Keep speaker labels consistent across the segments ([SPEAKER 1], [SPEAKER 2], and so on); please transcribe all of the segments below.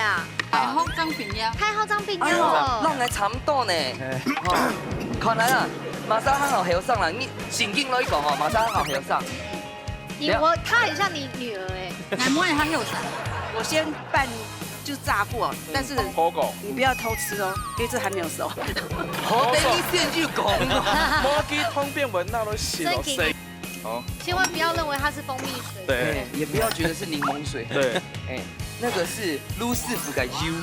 [SPEAKER 1] 啊？
[SPEAKER 2] 太好装饼呀！
[SPEAKER 1] 太好张饼
[SPEAKER 3] 哎呦，
[SPEAKER 1] 了。
[SPEAKER 3] 让来差不多呢。看来啊，马上很好合上了。你紧紧来讲哦，马上很好合上。
[SPEAKER 1] 她很像你女儿哎。
[SPEAKER 2] 奶摸也还有啥？
[SPEAKER 4] 我先拌就炸过，但是你不要偷吃哦，因为这还没有熟。
[SPEAKER 3] 好，等你先去讲。
[SPEAKER 5] 摩基通变闻到都洗了谁？
[SPEAKER 1] 哦，千万不要认为它是蜂蜜水。
[SPEAKER 5] 对，
[SPEAKER 3] 也不要觉得是柠檬水。
[SPEAKER 5] 对，
[SPEAKER 3] 哎，那个是卢师傅嘅 U。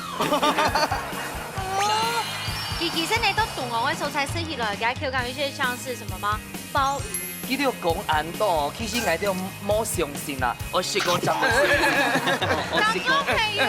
[SPEAKER 1] 其實你都懂哦，我素菜食起來，而家講一些像是什麼嗎？鮑魚。
[SPEAKER 3] 佢哋講硬多，其實我哋冇相信啦。我識講真嘅。
[SPEAKER 1] 觀眾朋友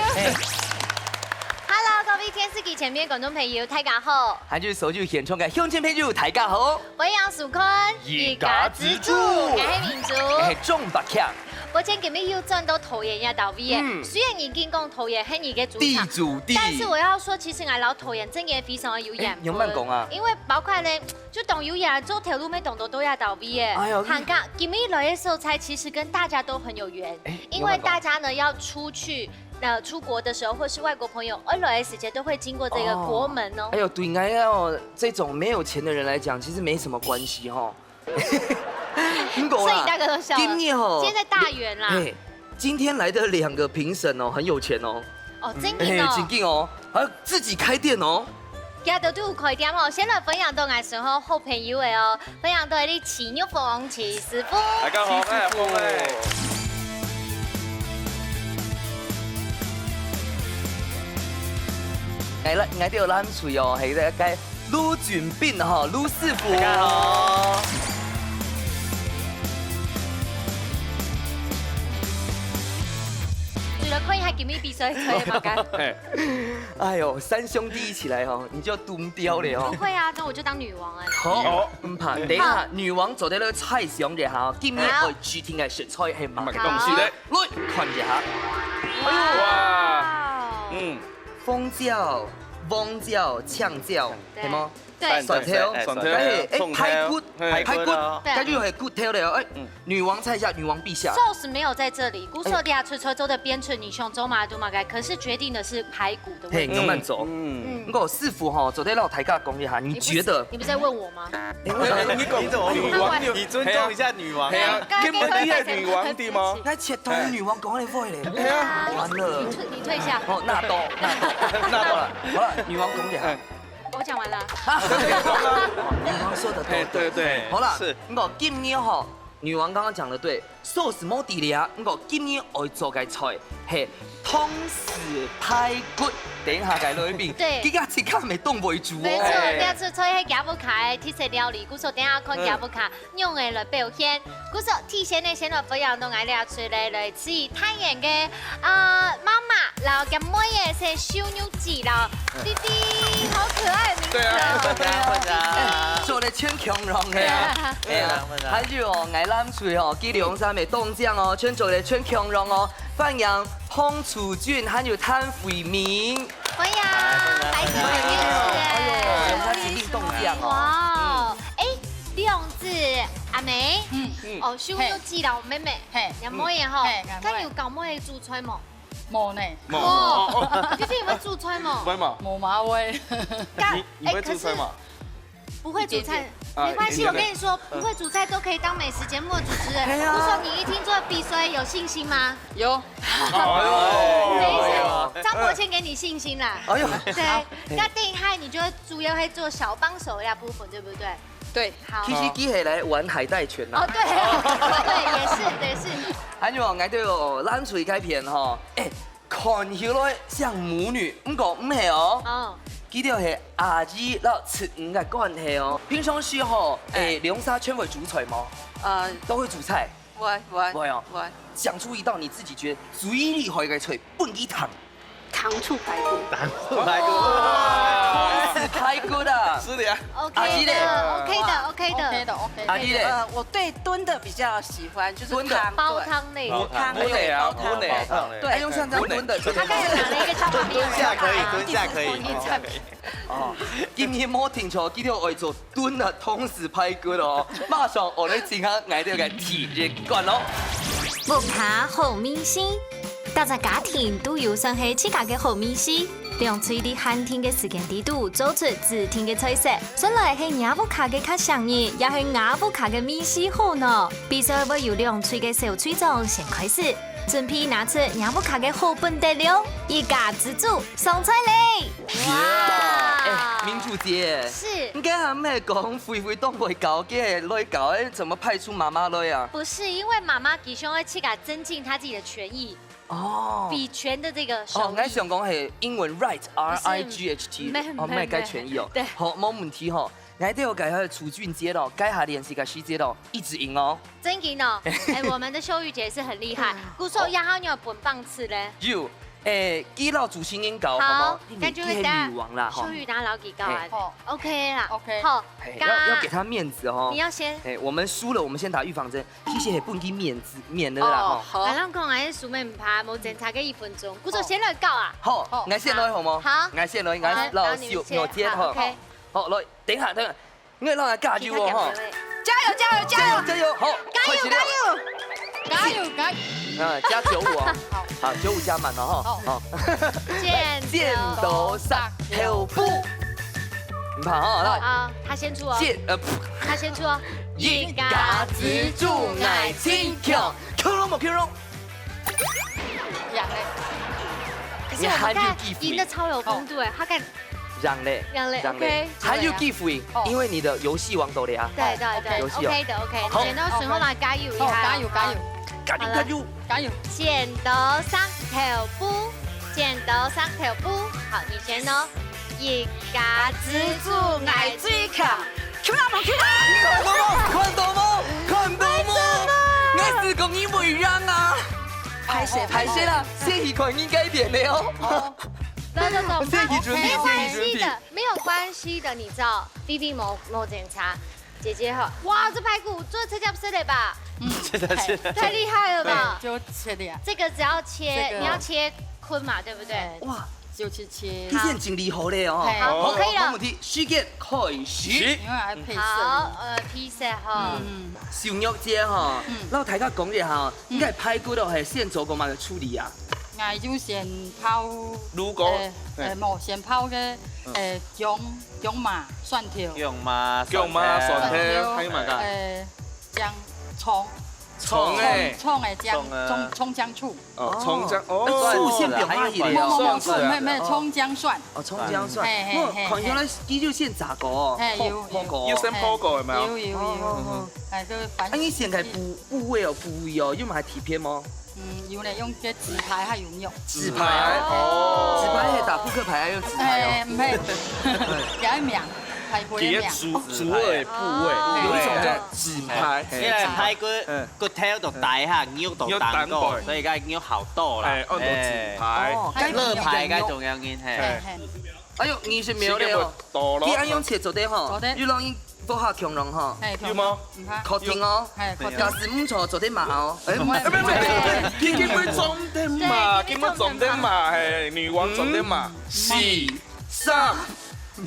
[SPEAKER 1] ，Hello，各位電視機前面觀眾朋友，大家好。
[SPEAKER 3] 韓劇首就獻唱嘅向前朋友，大家好。
[SPEAKER 1] 我楊淑坤，
[SPEAKER 3] 一家之主，
[SPEAKER 1] 我係民族，
[SPEAKER 3] 我係鍾百強。
[SPEAKER 1] 我前今日要轉到桃園一道 V 嘅，雖然已經講桃園係你嘅主場，但是我要說，其實我老桃園真嘅非常的有緣分。
[SPEAKER 3] 有乜講啊？
[SPEAKER 1] 因為包括咧，就當有緣做條路咩動作都要到 V 嘅。
[SPEAKER 3] 哎呦，
[SPEAKER 1] 韓國今日來嘅素菜其實跟大家都很有緣，因為大家呢要出去。出國的時候，或是外國朋友，來的時間都會經過這個國門哦。
[SPEAKER 3] 哎呦，對我這種沒有錢的人來講，其實沒什麼關係哈。
[SPEAKER 1] 所以大哥都笑了。
[SPEAKER 3] 今天哦，
[SPEAKER 1] 現在大圓啦。
[SPEAKER 3] 今天來的2個評審哦，很有錢哦。
[SPEAKER 1] 哦，真嘅哦。
[SPEAKER 3] 真嘅哦，還自己開店哦。
[SPEAKER 1] 今日都有開店哦，先來分享到我時候好朋友嘅哦，分享到你齊玉鳳齊師傅。
[SPEAKER 5] 大家好，我係鳳咧。
[SPEAKER 3] 我哋有攬水哦，係咧嘅盧俊斌哈，盧師傅。大家好。
[SPEAKER 1] 除了看一下今日比賽，吹嘛干。
[SPEAKER 3] 哎呦，3兄弟一起來哦，你就斷掉了哦。
[SPEAKER 1] 不會啊，那我就當女王啊。
[SPEAKER 3] 好，唔怕。等一下，女王坐喺呢個菜上嘅嚇，今日我主天嘅食材係乜東西咧？來看一下。
[SPEAKER 1] 哇！
[SPEAKER 3] 鳳椒、旺椒、嗆椒，係麼？
[SPEAKER 1] 對，
[SPEAKER 3] 蒜頭，排骨，
[SPEAKER 1] 對，
[SPEAKER 3] 就係骨頭了。哎，女王猜一下，女王陛下。
[SPEAKER 1] 壽司沒有在這裡，古手底下吹吹走的邊吹你胸走馬都馬該，可是決定的是排骨的位置。
[SPEAKER 3] 慢慢走。我師傅哈，昨天讓大家講一下，你覺得？
[SPEAKER 1] 你不是在問我嗎？
[SPEAKER 5] 你怎麼女王？你尊重一下女王。係啊，根本你係女王啲嘛。
[SPEAKER 3] 那切頭女王講你會咧。係啊，完了。
[SPEAKER 1] 你退下。
[SPEAKER 3] 哦，那多了。好了，女王講一下。
[SPEAKER 1] 我講完了。
[SPEAKER 3] 女王說的對。對。好了，我今年哈，女王剛剛講的對，壽司冇地理啊，我今年愛做嘅菜係通豉排骨，等下喺裏邊。
[SPEAKER 1] 對。
[SPEAKER 3] 即刻未凍未煮哦。
[SPEAKER 1] 沒錯，第二次吹係夾不卡特色料理，古時等下看夾不卡用嘅來表現。古時提前呢，先來培養到我哋出嚟來自太陽嘅媽媽，然後夾妹嘅係小牛子啦，弟弟好可愛名字哦。
[SPEAKER 3] 做得全強壯嘅。係啊，還有哦，愛攬水哦，基隆山嘅凍醬哦，全做得全強壯哦。歡迎彭楚俊，還有譚慧明。
[SPEAKER 1] 歡迎，白色的律師。
[SPEAKER 3] 他指定凍醬哦。
[SPEAKER 1] 哇，哎，兩字阿妹，哦，小牛子啦，妹妹，阿妹吼，咁要教妹煮菜冇？
[SPEAKER 2] 冇呢？
[SPEAKER 1] 冇。弟弟有冇煮菜冇？
[SPEAKER 5] 會嘛？
[SPEAKER 2] 冇嘛會。
[SPEAKER 5] 你會煮菜嗎？
[SPEAKER 1] 不會煮菜，沒關係。我跟你說，不會煮菜都可以當美食節目的主持人。不說你一聽做比賽有信心嗎？
[SPEAKER 2] 有。
[SPEAKER 1] 張國謙給你信心啦。
[SPEAKER 3] 哎呦。
[SPEAKER 1] 對，那等一下你就主要會做小幫手那部分，對不對？
[SPEAKER 2] 對。
[SPEAKER 1] 好。
[SPEAKER 3] 其實機器來玩海帶拳啦。
[SPEAKER 1] 哦，對，也是。
[SPEAKER 3] 還有我哋有攬水雞片吼，看起來像母女，不過唔係哦。哦。記得係阿姨然後吃嘅關係哦。平常時候，龍沙圈會煮菜嗎？都會煮菜。
[SPEAKER 4] 會
[SPEAKER 3] 哦。講出一道你自己覺得最厲害嘅菜，半雞湯。
[SPEAKER 4] 糖醋排骨。
[SPEAKER 5] 糖醋排骨。
[SPEAKER 3] 是排骨的。
[SPEAKER 5] 是的呀。
[SPEAKER 1] OK 的。
[SPEAKER 3] 阿姨嘞？
[SPEAKER 4] 我對燉的比較喜歡，就是
[SPEAKER 1] 煲湯類。
[SPEAKER 5] 煲湯類。
[SPEAKER 3] 對，用像這樣燉的。
[SPEAKER 1] 他剛才拿了一個照片。
[SPEAKER 5] 蹲下可以。
[SPEAKER 3] 哦，今天冇聽錯，今天我做燉的通式排骨哦，馬上我哋即刻嗌到個體育館咯。
[SPEAKER 6] 木卡好明星，大家家庭都有算係自家嘅好秘師，兩嘴啲寒天嘅時間地度做出自天嘅菜色。原來係雅布卡嘅客生意，也係雅布卡嘅秘師好呢。比賽會由兩嘴嘅小嘴長先開始，準備拿出雅布卡嘅好本底料，一家之主上菜嚟。
[SPEAKER 3] 哇！民主姐，
[SPEAKER 1] 是，
[SPEAKER 3] 應該係咩講肥肥當未搞嘅女搞，怎麼派出媽媽女啊？
[SPEAKER 1] 不是因為媽媽吉兄會去給增進他自己的權益，
[SPEAKER 3] 哦，
[SPEAKER 1] 比權的這個手
[SPEAKER 3] 哦，我
[SPEAKER 1] 藝。
[SPEAKER 3] 想講係英文 right，R-I-G-H-T，哦，咩改權益哦？
[SPEAKER 1] 對，
[SPEAKER 3] 好，冇問題吼。我都有改下楚俊傑咯，改下練習個細節咯，一直贏哦。
[SPEAKER 1] 真勁哦！哎，我們的秀玉姐是很厲害，鼓手壓好你有本棒次咧。
[SPEAKER 3] 有，記到主持人搞，好
[SPEAKER 1] 好
[SPEAKER 3] 冇？，
[SPEAKER 1] 感覺會打
[SPEAKER 3] 女王啦，
[SPEAKER 1] 秀玉打老幾高啊
[SPEAKER 2] 好
[SPEAKER 1] ？OK 啦
[SPEAKER 2] OK
[SPEAKER 1] 好，
[SPEAKER 3] 要給他面子哦。
[SPEAKER 1] 你要先。
[SPEAKER 3] 哎，我們輸了，我們先打預防針。其實係不給面子面的啦吼。
[SPEAKER 4] 好
[SPEAKER 1] 我，啷講啊？輸咩唔怕，冇整差個1分鐘。鼓手先來搞啊！
[SPEAKER 3] 好，
[SPEAKER 2] 好
[SPEAKER 3] 我先來好冇？
[SPEAKER 1] 好
[SPEAKER 3] 我先來，我老小姐
[SPEAKER 1] 好
[SPEAKER 3] 好。
[SPEAKER 1] ，OK。
[SPEAKER 3] 好，來，等下，我讓他加油哦哈！
[SPEAKER 4] 加油加油加油！
[SPEAKER 3] 加油，好，
[SPEAKER 4] 加油加油！
[SPEAKER 2] 加油加油！
[SPEAKER 3] 加95啊！
[SPEAKER 2] 好，
[SPEAKER 3] 好，95加滿了哈。好，
[SPEAKER 1] 剪
[SPEAKER 3] 刀石頭布，唔怕哈，來，
[SPEAKER 1] 啊，他先出哦，他先出哦。
[SPEAKER 3] 一家之主愛逞強，Q 攏冇 Q 攏。
[SPEAKER 2] 讓嘞，
[SPEAKER 1] 可是我們看贏得超有風度哎，他看
[SPEAKER 3] 讓嘞
[SPEAKER 1] ，OK。
[SPEAKER 3] 還有 give 因為你的遊戲王鬥咧
[SPEAKER 1] 對，OK 的 OK。
[SPEAKER 3] 好
[SPEAKER 1] 剪刀石頭嘛，加油一
[SPEAKER 2] 好，
[SPEAKER 1] 下。
[SPEAKER 2] 加油加油
[SPEAKER 3] 加油！
[SPEAKER 2] 加油！
[SPEAKER 1] 剪刀石頭布，剪刀石頭布。好，你先哦。一家之主愛逞強。
[SPEAKER 4] Q 到冇 Q 到？
[SPEAKER 3] 看到冇？我是公益不讓啊！
[SPEAKER 4] 拍攝
[SPEAKER 3] 拍攝啦，謝儀款應該點的哦。
[SPEAKER 1] 走，
[SPEAKER 3] 謝儀準備，
[SPEAKER 1] 沒有關
[SPEAKER 3] 謝儀準備。
[SPEAKER 1] 係的，沒有關係的，你知道？BB 冇檢查，姐姐好，哇，這排骨做車腳色的吧？太厲害了吧？
[SPEAKER 2] 就切的呀，
[SPEAKER 1] 這個只要切，
[SPEAKER 2] 這個
[SPEAKER 1] 你要切坤嘛，對不對？
[SPEAKER 3] 哇，
[SPEAKER 2] 就是切，
[SPEAKER 3] 你現真厲害咧哦！
[SPEAKER 1] 好，可以了。
[SPEAKER 3] 冇問題，時間開始。
[SPEAKER 2] 因為還配色。
[SPEAKER 1] 好，披薩哈。
[SPEAKER 3] 小玉姐哈，那大家講一下，應該排骨都係現做個嘛嘅處理啊？
[SPEAKER 2] 我就先泡
[SPEAKER 5] 如果
[SPEAKER 2] 冇先泡個姜麻蒜頭，
[SPEAKER 5] 用嘛蒜頭，還有嘛個
[SPEAKER 2] 薑蔥。
[SPEAKER 5] 蔥誒，
[SPEAKER 2] 蔥誒薑，蔥薑醋。
[SPEAKER 5] 哦，蔥薑哦，
[SPEAKER 3] 醋先表媽去了。
[SPEAKER 2] 冇醋，咩蔥薑蒜。
[SPEAKER 3] 哦，蔥薑蒜。我看起來伊就先炸過，
[SPEAKER 2] 有
[SPEAKER 3] 過。
[SPEAKER 5] 要先泡過係咪啊？
[SPEAKER 2] 有。係個反。
[SPEAKER 3] 啊，你先係部位哦，要買貼片嗎？
[SPEAKER 2] 有咧，用個紙牌還有用。
[SPEAKER 3] 紙牌哦，紙牌係打撲克牌還用紙牌哦。
[SPEAKER 2] 唔係，有一名。
[SPEAKER 5] 幾個主要部位，
[SPEAKER 3] 有一種叫紙牌，
[SPEAKER 7] 因為排骨頭就大下，肉就大個，所以而家肉好多啦。
[SPEAKER 5] 按到紙牌，
[SPEAKER 7] 樂牌嘅重要嘅係。
[SPEAKER 3] 哎呦，你是苗咧哦，你按用切做得哈，要讓伊多下強龍哈，
[SPEAKER 5] 要嗎？
[SPEAKER 3] 確定哦，假使唔錯做得嘛哦，
[SPEAKER 5] 基本重點嘛，基本重點嘛係女王重點嘛，4、3、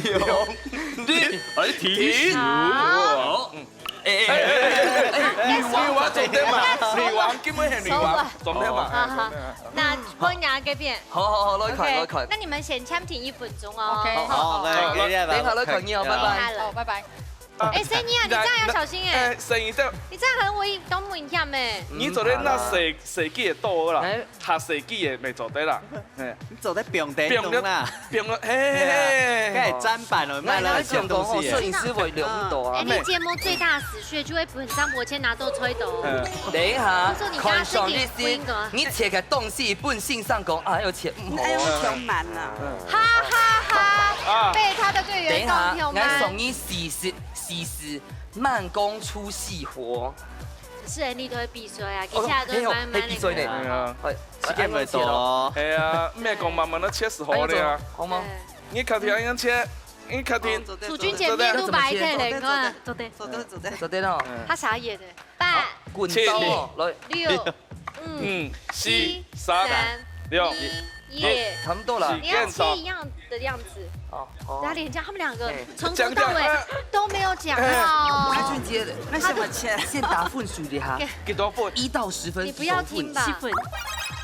[SPEAKER 5] 2、1，停。好。女王重點嘛，女王基本係女王重點嘛。
[SPEAKER 1] 好，那坤牙嗰邊。
[SPEAKER 3] 好，來看。
[SPEAKER 1] 那你們先簽停1分鐘哦。
[SPEAKER 2] OK，
[SPEAKER 7] 好，
[SPEAKER 3] 等下來看你哦，拜拜。
[SPEAKER 2] 好，拜拜。
[SPEAKER 1] 哎，生意啊，你這樣要小心哎。
[SPEAKER 5] 生意得。
[SPEAKER 1] 你這樣很危險哎。
[SPEAKER 5] 你做得那設計的多啦，下設計的未做得啦。
[SPEAKER 7] 你做得平地東啦，
[SPEAKER 5] 平了，嘿，
[SPEAKER 7] 梗係砧板了，賣那種東西。
[SPEAKER 3] 攝影師會兩度啊。
[SPEAKER 1] 哎，你節目最大死穴就會很像我先拿豆吹豆。
[SPEAKER 3] 等一下，看上律師，
[SPEAKER 1] 啊
[SPEAKER 3] 你切個東西本性上講，哎呦切唔好
[SPEAKER 4] 哎呦，
[SPEAKER 3] 啊。
[SPEAKER 4] 挑滿了。
[SPEAKER 1] 哈哈哈！被他的隊員搞挑
[SPEAKER 3] 等一下，我送
[SPEAKER 1] 滿。
[SPEAKER 3] 你試慢工出細活。
[SPEAKER 1] 是人哋都會閉嘴啊，其他都慢慢
[SPEAKER 3] 閉嘴呢。
[SPEAKER 5] 係啊，
[SPEAKER 7] 時間咪多咯。
[SPEAKER 5] 係啊，咩講慢慢都切實好咧啊。
[SPEAKER 3] 好嗎？
[SPEAKER 5] 你客廳咁切，你客廳。
[SPEAKER 1] 主君姐面都白嘅嚟講，
[SPEAKER 3] 做得咯。
[SPEAKER 1] 他傻眼嘅。8、
[SPEAKER 3] 滾刀來。
[SPEAKER 1] 6、
[SPEAKER 5] 5、4、3、2、 6、
[SPEAKER 1] 1。
[SPEAKER 3] 差不多了。
[SPEAKER 1] 你要切一樣的樣子。
[SPEAKER 3] 哦。
[SPEAKER 1] 他臉頰，他們兩個從頭到尾都沒有講到。
[SPEAKER 3] 開俊傑，
[SPEAKER 4] 那什麼切？
[SPEAKER 3] 先打分數的哈。
[SPEAKER 5] 幾多分
[SPEAKER 3] ？1到10分。
[SPEAKER 1] 你不要聽吧。
[SPEAKER 3] 7分。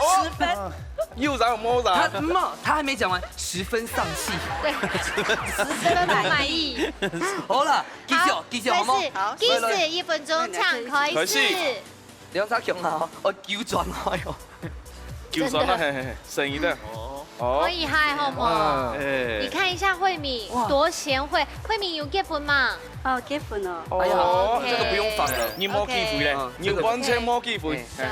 [SPEAKER 4] 10分。
[SPEAKER 5] 又然有摸然，
[SPEAKER 3] 他还没讲完，10分丧气。
[SPEAKER 1] 对，10分不满意。
[SPEAKER 3] 好啦，繼續好冇？
[SPEAKER 1] 好，1分鐘唱開始。
[SPEAKER 3] 兩隻強啊！我叫轉開哦。
[SPEAKER 5] 叫上啦，聲音的。
[SPEAKER 1] 可以嗨，好冇？你看一下慧敏多賢惠，慧敏有結婚嗎？
[SPEAKER 4] 哦，結婚了。
[SPEAKER 3] 哎呀，這個不用放了。
[SPEAKER 5] 你冇結婚咧，你完全冇結婚。
[SPEAKER 1] 對。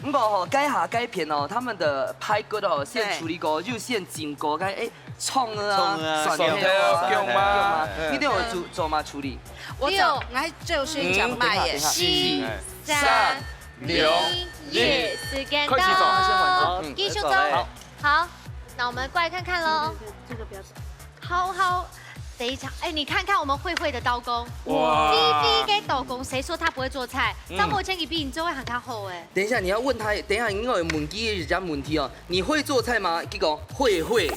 [SPEAKER 3] 不過哦，該下該片哦，他們的拍歌哦，先處理過，就先經過該蔥啊、蒜頭啊、薑嘛，一定有做嘛處理。
[SPEAKER 4] 我找來就先講賣耶。
[SPEAKER 1] 7、3、2、1，時間到。繼續走。好，那我們過來看看嘍。
[SPEAKER 4] 這個不要走。
[SPEAKER 1] 好，等一下，哎，你看看我們慧慧的刀工。
[SPEAKER 5] 哇
[SPEAKER 1] ！BB 嘅刀工，誰說他不會做菜？張柏謙佢比你做會很較好哎。
[SPEAKER 3] 等一下，你要問他，等一下應該有問幾人家問題哦。你會做菜嗎？佢講會。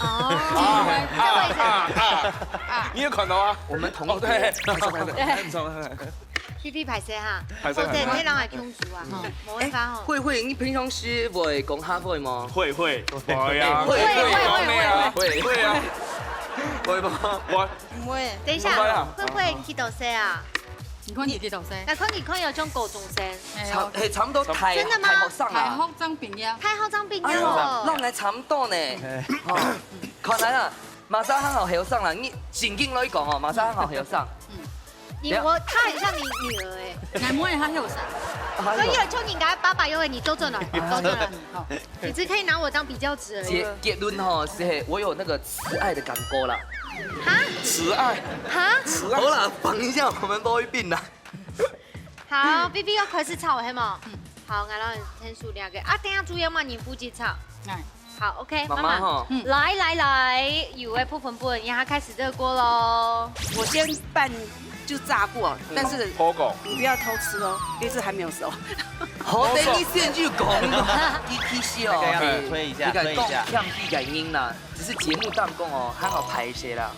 [SPEAKER 1] 哦。
[SPEAKER 5] 你有看到啊？
[SPEAKER 3] 我們同意。
[SPEAKER 5] 對。
[SPEAKER 1] BB 排誰哈？
[SPEAKER 5] 排誰？
[SPEAKER 1] 或者你人係公主啊？冇辦法哦。
[SPEAKER 3] 慧，你平常時會講客語嗎？
[SPEAKER 5] 會啊。
[SPEAKER 3] 會啊。
[SPEAKER 5] 會嗎？我
[SPEAKER 1] 唔會。等一下，慧去到誰啊？
[SPEAKER 2] 你看你幾多歲？
[SPEAKER 1] 那可以有種高中生。
[SPEAKER 3] 差唔多太學生
[SPEAKER 2] 太
[SPEAKER 3] 啊。
[SPEAKER 2] 學生畢業。
[SPEAKER 1] 太學生畢業
[SPEAKER 3] 讓
[SPEAKER 1] 咯。
[SPEAKER 3] 你差唔多呢。看來啊，馬上很好學生啦。你正經來講哦，馬上很好學生。
[SPEAKER 1] 他很像你女兒哎。
[SPEAKER 2] 俺妹還有啥？
[SPEAKER 1] 所以就你家爸爸因為你做這來，你只可以拿我當比較值而已。
[SPEAKER 3] 結論哦，是我有那個慈愛的感覺啦。
[SPEAKER 1] 哈？
[SPEAKER 5] 慈愛。
[SPEAKER 1] 哈？
[SPEAKER 3] 好啦，放一下，我們都一併啦。
[SPEAKER 1] 好 ，BB 要開始炒係嘛？好，我讓先數兩個啊，等下主要嘛，你負責炒。好 ，OK， 媽媽，來，有位部分，讓他開始熱鍋嘍。
[SPEAKER 4] 我先拌就炸過，但是你不要偷吃哦，因為這還沒有熟。
[SPEAKER 3] 好，等你先就講了，一笑。
[SPEAKER 7] 推一下，
[SPEAKER 3] 唱屁感音啦，只是節目當中哦，還好排一些啦。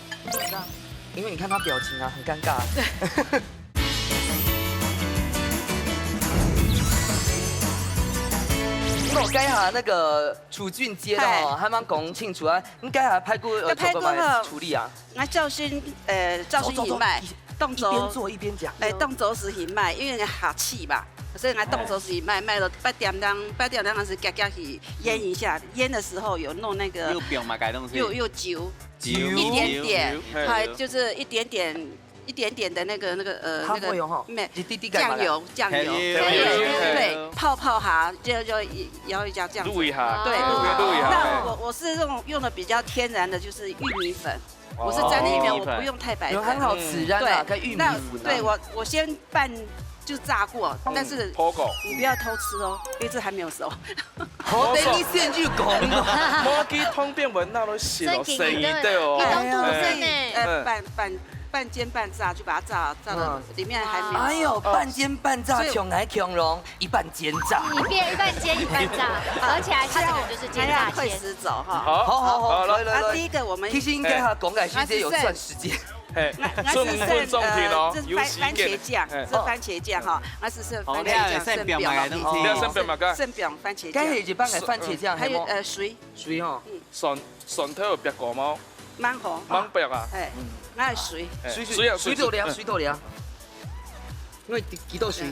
[SPEAKER 3] 因為你看他表情啊，很尷尬。我該下那個楚俊傑的哦，還蠻講清楚啊。你該下拍過做過咩處理啊？
[SPEAKER 4] 我照先行賣，動作
[SPEAKER 3] 一邊做一邊講。
[SPEAKER 4] 動作是行賣，因為好氣嘛，所以我動作是行賣，賣了8點鐘是夾去醃一下，醃的時候有弄那個
[SPEAKER 7] 又餅嘛，改東西。
[SPEAKER 4] 又酒，一點點，還就是一點點的那個醬油，對，泡下就搖一下這樣子。
[SPEAKER 5] 滷一下，
[SPEAKER 4] 對，
[SPEAKER 5] 滷一下。
[SPEAKER 4] 那我是用的比較天然的，就是玉米粉。我是沾玉米，我不用太白粉。
[SPEAKER 3] 很好吃，然跟玉米粉。
[SPEAKER 4] 對，我先拌就炸過，但是你不要偷吃哦，因為這還沒有熟。
[SPEAKER 3] 好，等你先就講了。
[SPEAKER 5] 我記通邊聞到都寫到聲音的哦。
[SPEAKER 4] 半煎半炸，就把它炸到裡面還沒有。
[SPEAKER 3] 哎呦，半煎半炸，強還強榮，一半煎炸。
[SPEAKER 1] 一半煎一半炸，而且它這個就是煎炸
[SPEAKER 4] 會時走哈。
[SPEAKER 3] 好，來。
[SPEAKER 4] 第一個我們
[SPEAKER 3] 其實應該哈講解時間有算時間。
[SPEAKER 5] 這是
[SPEAKER 4] 這番茄醬，這番茄醬哈，那是番茄醬生餅嘛，生餅番茄醬。
[SPEAKER 3] 該係一半嘅番茄醬，
[SPEAKER 4] 還有水哦。
[SPEAKER 5] 蒜頭有煸過嗎？
[SPEAKER 4] 蠻好。
[SPEAKER 5] 蠻煸啊。
[SPEAKER 4] 那水
[SPEAKER 3] 水豆芽，因為幾多水？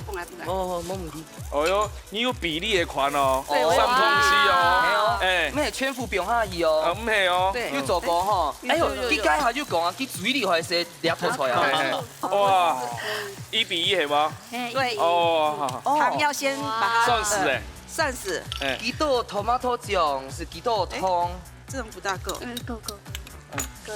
[SPEAKER 4] 不來。
[SPEAKER 3] 哦，冇問題。
[SPEAKER 5] 哦喲，你有比例的款哦，三通西哦，
[SPEAKER 3] 咩全副變下去哦，
[SPEAKER 5] 唔係哦，
[SPEAKER 3] 要做過吼。哎呦，佢解下就講啊，佢水裡還是兩拖出來啊。
[SPEAKER 5] 哇，1:1係嗎？
[SPEAKER 4] 對。
[SPEAKER 5] 哦，
[SPEAKER 4] 湯要先把它
[SPEAKER 5] 算死。
[SPEAKER 3] 幾多 tomato 醬是幾多湯？
[SPEAKER 4] 這種不大夠。
[SPEAKER 1] 夠。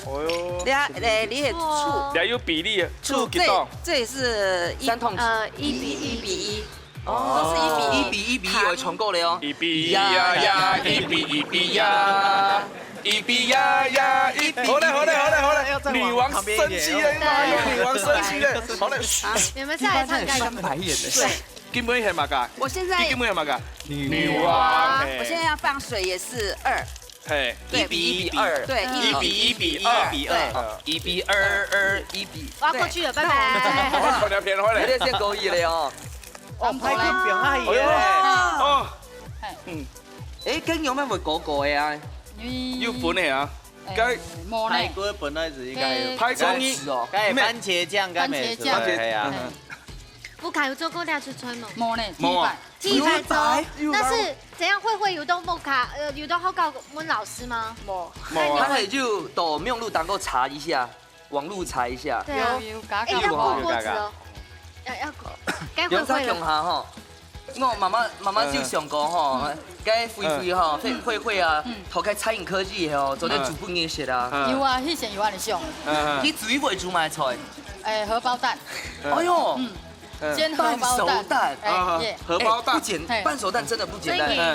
[SPEAKER 5] 哦喲，
[SPEAKER 4] 你也醋，
[SPEAKER 5] 也有比例，醋幾多？
[SPEAKER 4] 這也是
[SPEAKER 3] 3桶
[SPEAKER 4] ，1比1，都是1比1，
[SPEAKER 3] 有重過嚟哦。
[SPEAKER 5] 1比1呀，1比1呀，1比1。好嘞，女王生氣了，媽呀，女王生氣了，好嘞。
[SPEAKER 1] 你們再來唱歌。
[SPEAKER 3] 翻白眼的。
[SPEAKER 4] 對。
[SPEAKER 5] 基本係嘛噶？
[SPEAKER 4] 我現在
[SPEAKER 5] 基本係嘛噶？女王。
[SPEAKER 4] 我現在要放水也是2。
[SPEAKER 5] 嘿
[SPEAKER 3] ，1比2，
[SPEAKER 4] 對
[SPEAKER 5] ，1比1比2，1
[SPEAKER 3] 比2，1比。
[SPEAKER 1] 我要過去了，拜拜。
[SPEAKER 5] 我看條片開嚟。
[SPEAKER 3] 你哋先講嘢嚟哦。
[SPEAKER 7] 拍片變阿姨咧。
[SPEAKER 5] 哦，
[SPEAKER 3] 誒，跟有咩會嗰個嘅啊？
[SPEAKER 5] 要本嚟啊，該
[SPEAKER 7] 泰
[SPEAKER 2] 冇呢，
[SPEAKER 7] 國本來是應該有，
[SPEAKER 5] 拍公益
[SPEAKER 3] 哦，
[SPEAKER 7] 該番茄醬該美食，係啊。
[SPEAKER 1] 不卡有做过廖出川吗？
[SPEAKER 2] 冇呢，
[SPEAKER 5] 冇啊
[SPEAKER 1] 替白粥，但是怎样慧有都木卡有都好搞温老师吗？
[SPEAKER 4] 冇，
[SPEAKER 3] 他
[SPEAKER 5] 冇啊，
[SPEAKER 3] 可以就到妙路当够查一下，网路查一下。
[SPEAKER 1] 对啊，
[SPEAKER 2] 有嘎
[SPEAKER 1] 哎，要
[SPEAKER 2] 嘎
[SPEAKER 1] 过锅子哦，要该
[SPEAKER 3] 杨生
[SPEAKER 1] 慧了。
[SPEAKER 3] 用下吼，我妈妈就想过吼，该慧吼，慧啊，头开餐饮科技吼，做点煮饭嘢食啊。
[SPEAKER 2] 有啊，迄前有安尼上，
[SPEAKER 3] 你煮袂煮买菜？
[SPEAKER 2] 荷包蛋，
[SPEAKER 3] 哎呦，
[SPEAKER 2] 煎荷包蛋，
[SPEAKER 3] 半熟蛋
[SPEAKER 5] 荷包蛋
[SPEAKER 3] 不简，
[SPEAKER 2] 嘿
[SPEAKER 3] 半熟蛋真的不简单
[SPEAKER 1] 所以。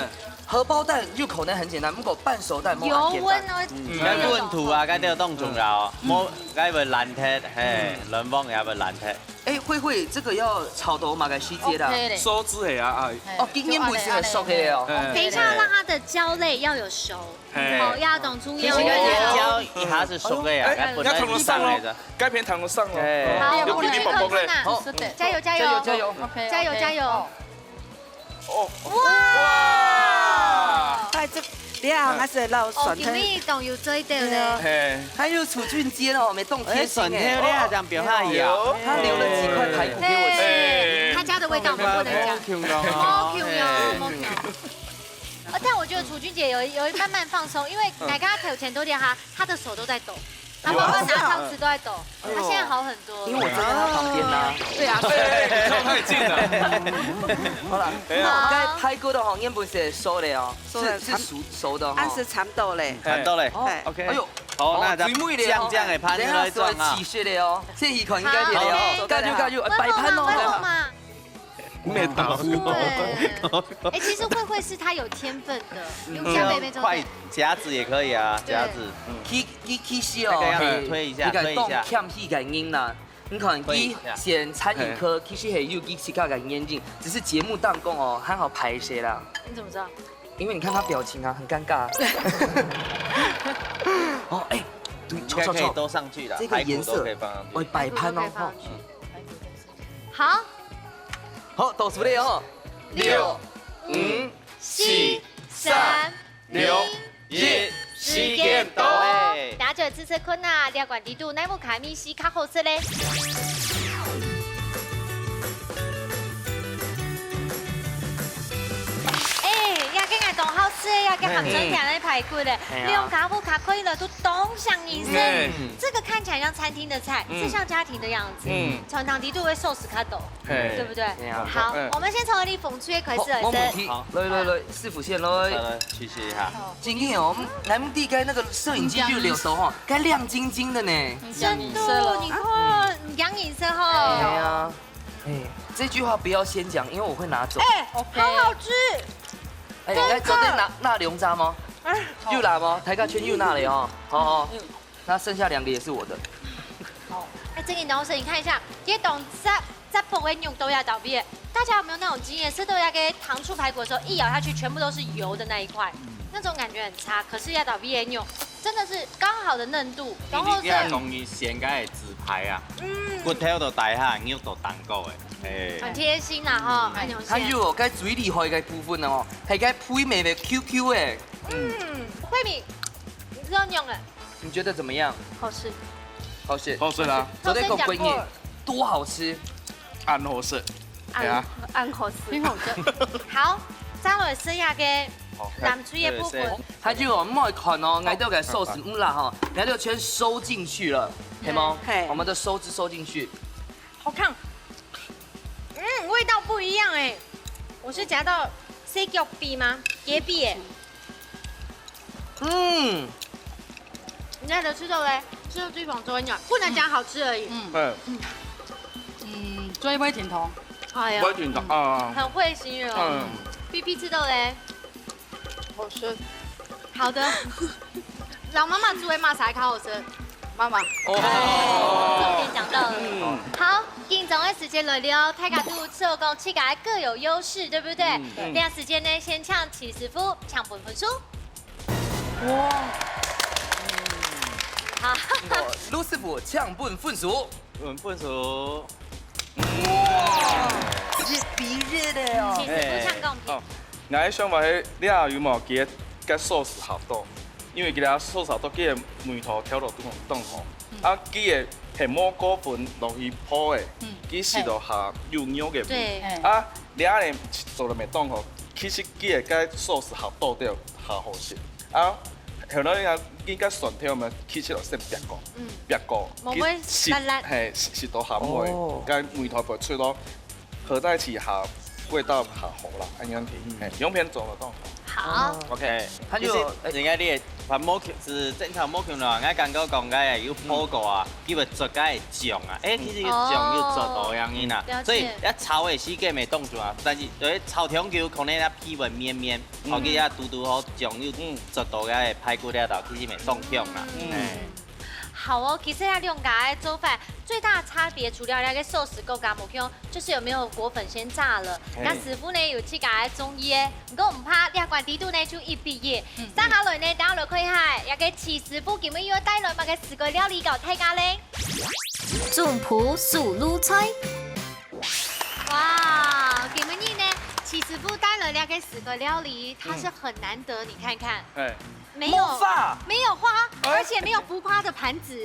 [SPEAKER 3] 荷包蛋入口呢很简单，不过半熟蛋冇
[SPEAKER 1] 油
[SPEAKER 3] 咁简单。
[SPEAKER 1] 温哦，
[SPEAKER 7] 該本土啊，該都當重要，冇該會爛鐵，嘿，兩幫也會爛鐵。
[SPEAKER 3] 哎，慧这个要炒豆嘛，该细节的。
[SPEAKER 2] OK 嘞，
[SPEAKER 5] 收支係啊，
[SPEAKER 3] 哦，今天不是很熟的哦。
[SPEAKER 1] 等一下要让它的焦类要有熟，哦，要懂猪油。
[SPEAKER 7] 因為辣椒一下是熟嘅呀，該本來是生嚟的。
[SPEAKER 5] 該片糖都上咯，
[SPEAKER 1] 好，
[SPEAKER 5] 有噼
[SPEAKER 1] 我们去
[SPEAKER 5] 里啪啪咧，
[SPEAKER 1] 看看呐，
[SPEAKER 2] 是的，
[SPEAKER 1] 加油加油
[SPEAKER 3] 加油！
[SPEAKER 2] ，OK，
[SPEAKER 1] 加油加油！
[SPEAKER 5] 哦，
[SPEAKER 1] 哇！
[SPEAKER 4] 哎这你啊，还是老
[SPEAKER 1] 哦，
[SPEAKER 4] 酸汤，
[SPEAKER 1] 今日懂有做到咧。
[SPEAKER 5] 嘿，
[SPEAKER 3] 还有楚俊坚哦，没动贴心
[SPEAKER 7] 哎，筍
[SPEAKER 3] 哎。
[SPEAKER 7] 條咧這樣表下嘢啊，
[SPEAKER 3] 他留了几块排骨给我吃。
[SPEAKER 1] 对，他家的味道我们不能讲。
[SPEAKER 7] 好
[SPEAKER 1] Q 哟，Q 哟。但我觉得楚君姐有慢慢放松，因为奶跟他有前多点她的手都在抖，她包括拿汤匙都在抖，她现在好很多。
[SPEAKER 3] 因为我站在他旁边呐。
[SPEAKER 4] 对啊，
[SPEAKER 5] 你靠太近了，
[SPEAKER 3] 好了，那该拍过的黄燕不是熟的哦，是熟的
[SPEAKER 4] 安
[SPEAKER 3] 哈。
[SPEAKER 4] 是蚕豆嘞，
[SPEAKER 7] 看到咧
[SPEAKER 4] 哎
[SPEAKER 7] ，OK，
[SPEAKER 3] 哎呦，
[SPEAKER 7] 好，那就
[SPEAKER 3] 水妹的
[SPEAKER 7] 醬醬嘅盤出來裝啊
[SPEAKER 3] 起。色的哦，这一款应该的哦，加油，摆盘
[SPEAKER 1] 温柔
[SPEAKER 3] 哦。
[SPEAKER 1] 嘛，
[SPEAKER 5] 咩打呼？
[SPEAKER 1] 对。哎，其实慧是她有天分的，用加妹妹做。
[SPEAKER 7] 筷夹子也可以啊，夹子。
[SPEAKER 3] 其实哦，
[SPEAKER 7] 这个要推一下推一下
[SPEAKER 3] 欠戏感音啦。你看，伊选餐饮科，其实系有其其他感严谨，只是节目当中哦，还好排些啦。
[SPEAKER 1] 你怎么知道？
[SPEAKER 3] 因为你看他表情啊，很尴尬。哦，哎，对，
[SPEAKER 7] 应该可以都上去了，
[SPEAKER 3] 这个颜色
[SPEAKER 7] 排骨都可以放上去。
[SPEAKER 3] 喂，摆盘哦，哈。
[SPEAKER 1] 好，
[SPEAKER 3] 好，倒数的哦，6、5、
[SPEAKER 1] 4、3、2、
[SPEAKER 5] 1，
[SPEAKER 1] 时间到
[SPEAKER 7] 对，
[SPEAKER 1] 大家就吃困呐，两管低度奈木卡米西卡好吃嘞。呀，跟俺懂好吃呀，跟杭州甜的排骨嘞，利用卡布卡可以了，都东想一生。这个看起来像餐厅的菜，是像家庭的样子。传糖低度会寿司卡斗，对不对？好，我们先从你讽刺开始
[SPEAKER 3] 我
[SPEAKER 1] 来
[SPEAKER 3] 母题，来，师傅先来。
[SPEAKER 7] 来去试一下。
[SPEAKER 3] 今天哦，南木地该那个摄影机就留手哈，该亮晶晶的呢。
[SPEAKER 1] 真的，你看养饮色哈。
[SPEAKER 3] 对呀，哎，这句话不要先讲，因为我会拿走。
[SPEAKER 1] 哎，好好吃。
[SPEAKER 3] 哎，来昨天拿龙渣吗？又拿吗？台卡圈又拿了哦。好，那剩下2个也是我的。
[SPEAKER 1] 哎，这个同时你看一下，这懂在不会用豆芽倒闭。大家有没有那种经验，吃豆芽跟糖醋排骨的时候，一咬下去全部都是油的那一块，那种感觉很差。可是要倒闭的用，真的是刚好的嫩度，然后是
[SPEAKER 7] 容易先该自拍啊，骨頭就大下，肉就蛋糕诶，
[SPEAKER 1] 很贴心啦哈，很有心。
[SPEAKER 3] 还有哦，该水里海该部分哦，还该配美的 QQ 哎。
[SPEAKER 1] 慧敏，你知道用哎，
[SPEAKER 3] 你觉得怎么样？
[SPEAKER 1] 好吃。
[SPEAKER 3] 好吃。
[SPEAKER 5] 好吃啦，
[SPEAKER 3] 昨天狗闺女多好吃。
[SPEAKER 5] 暗好食，係啊，
[SPEAKER 1] 按口吃。
[SPEAKER 2] 挺好吃。
[SPEAKER 1] 好，再来剩下嘅南吹的部分。
[SPEAKER 3] 它就我们看哦，挨到给寿司啦哈，挨到全收进去了，黑猫，我们的收汁收进去。
[SPEAKER 1] 好看。味道不一样哎，我是夹到 C 脚臂吗？椰臂哎。你在的吃肉嘞？吃肉最广州人讲，不能讲好吃而已。
[SPEAKER 2] 追尾甜筒，
[SPEAKER 1] 哎呀，
[SPEAKER 5] 我覺得啊，
[SPEAKER 1] 很会形容。B B 吃肉嘞？
[SPEAKER 2] 好吃。
[SPEAKER 1] 好的。老妈妈煮的马赛烤好吃。
[SPEAKER 2] 妈妈，
[SPEAKER 1] 重点讲到了。好，应总的时间轮流，泰卡度吃肉工七个各有优势，对不对？这样时间呢，先呛齐师傅，呛本分数。哇。好。
[SPEAKER 3] 卢师傅呛本分数。
[SPEAKER 7] 本分数
[SPEAKER 3] 熱比熱的哦。
[SPEAKER 1] 起司不像贡品。
[SPEAKER 5] 我喺想話喺你下有冇記得跟壽司合作？因為佢哋壽司合作，佢嘅梅頭挑到凍吼，啊佢嘅係摸果粉落去鋪嘅，佢食到下油牛嘅味，啊你下嚟做到未凍吼，其實佢係跟壽司合作掉下好食，啊後來啊佢跟蒜條咪其實就先白過，
[SPEAKER 1] 冇會辣辣
[SPEAKER 5] 係到鹹味，跟梅頭粉吹到合在一起下。味道好好啦，安樣子，用片做得到。
[SPEAKER 1] 好。
[SPEAKER 7] OK，其實人家啲話摸球是正常摸球啦，我剛剛講嘅有鋪過啊，佢會做嘅醬啊，其實個醬要做到樣嘢啦，所以一炒嘅時間未凍住啊，但是喺炒香球可能一皮會綿綿，後佢一嘟好醬要做到嘅排骨了度，其實未凍香啦。
[SPEAKER 1] 好哦，其實它兩家的做法最大的差別，除了那個壽司夠加冇用，就是有沒有果粉先炸了。那師傅呢有去家中醫嘅，不過唔怕，呢個地度呢就一畢業。三下來呢，等下來看下，一個徐師傅今日要帶來乜嘅四個料理教大家咧。
[SPEAKER 6] 種蒲素滷菜。
[SPEAKER 1] 哇，今日呢，徐師傅帶來兩個四個料理，它是很難得，你看看。沒有花，而且沒有浮誇的盤子，